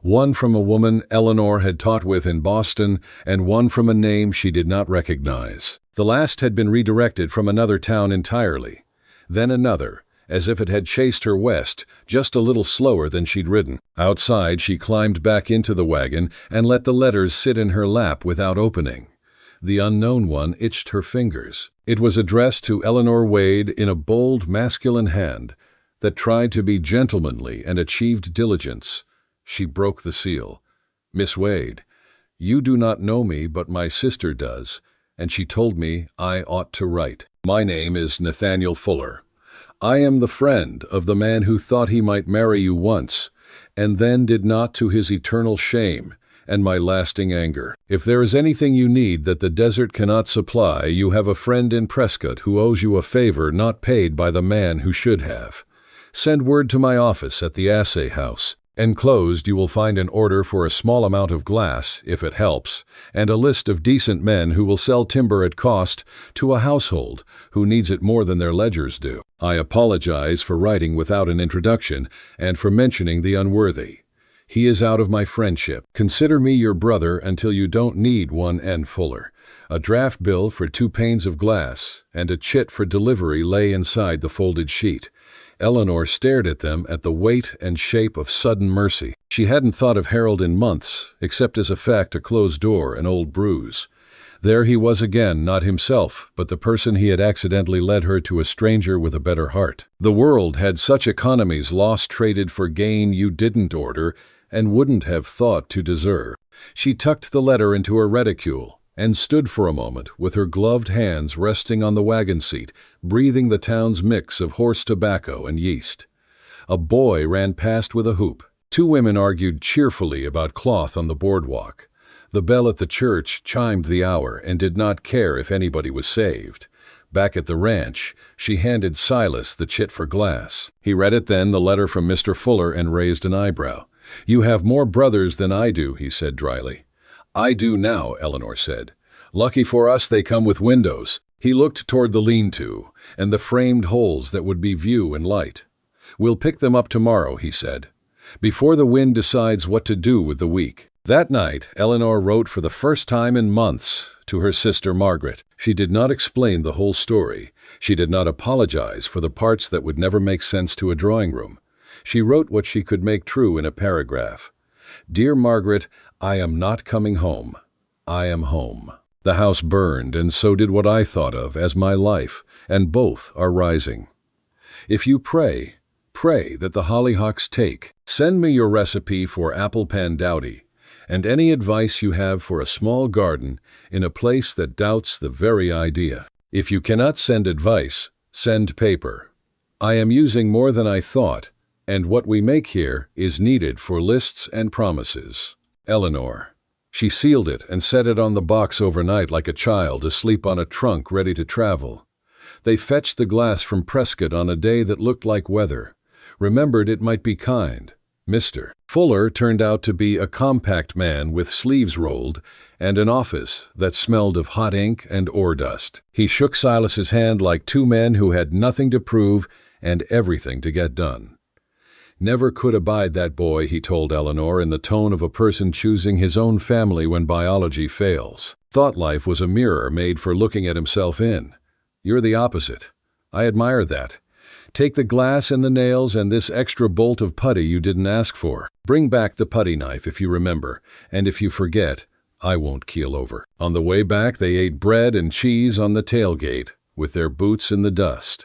[SPEAKER 3] 1 from a woman Eleanor had taught with in Boston, and 1 from a name she did not recognize. The last had been redirected from another town entirely. Then another, as if it had chased her west, just a little slower than she'd ridden. Outside, she climbed back into the wagon and let the letters sit in her lap without opening. The unknown one itched her fingers. It was addressed to Eleanor Wade in a bold, masculine hand that tried to be gentlemanly and achieved diligence. She broke the seal. "Miss Wade, you do not know me, but my sister does, and she told me I ought to write. My name is Nathaniel Fuller. I am the friend of the man who thought he might marry you once, and then did not, to his eternal shame and my lasting anger. If there is anything you need that the desert cannot supply, you have a friend in Prescott who owes you a favor not paid by the man who should have. Send word to my office at the Assay House. Enclosed you will find an order for a small amount of glass, if it helps, and a list of decent men who will sell timber at cost to a household who needs it more than their ledgers do. I apologize for writing without an introduction and for mentioning the unworthy. He is out of my friendship. Consider me your brother until you don't need one. N. Fuller." A draft bill for 2 panes of glass and a chit for delivery lay inside the folded sheet. Eleanor stared at them at the weight and shape of sudden mercy. She hadn't thought of Harold in months, except as a fact, a closed door, an old bruise. There he was again, not himself, but the person he had accidentally led her to, a stranger with a better heart. The world had such economies, lost traded for gain you didn't order and wouldn't have thought to deserve. She tucked the letter into her reticule and stood for a moment with her gloved hands resting on the wagon seat, breathing the town's mix of horse tobacco and yeast. A boy ran past with a hoop. 2 women argued cheerfully about cloth on the boardwalk. The bell at the church chimed the hour and did not care if anybody was saved. Back at the ranch, she handed Silas the chit for glass. He read it then, the letter from Mr. Fuller, and raised an eyebrow. "You have more brothers than I do," he said dryly. "I do now," Eleanor said. "Lucky for us they come with windows." He looked toward the lean-to and the framed holes that would be view and light. "We'll pick them up tomorrow," he said, "before the wind decides what to do with the week." That night, Eleanor wrote for the first time in months to her sister Margaret. She did not explain the whole story. She did not apologize for the parts that would never make sense to a drawing room. She wrote what she could make true in a paragraph. "Dear Margaret, I am not coming home. I am home. The house burned, and so did what I thought of as my life, and both are rising. If you pray, pray that the hollyhocks take. Send me your recipe for apple pandowdy, and any advice you have for a small garden in a place that doubts the very idea. If you cannot send advice, send paper. I am using more than I thought, and what we make here is needed for lists and promises. Eleanor." She sealed it and set it on the box overnight like a child asleep on a trunk ready to travel. They fetched the glass from Prescott on a day that looked like weather. Remembered it might be kind. Mr. Fuller turned out to be a compact man with sleeves rolled and an office that smelled of hot ink and ore dust. He shook Silas's hand like 2 men who had nothing to prove and everything to get done. "Never could abide that boy," he told Eleanor in the tone of a person choosing his own family when biology fails. "Thought life was a mirror made for looking at himself in. You're the opposite. I admire that. Take the glass and the nails and this extra bolt of putty you didn't ask for. Bring back the putty knife if you remember, and if you forget, I won't keel over. On the way back, they ate bread and cheese on the tailgate, with their boots in the dust.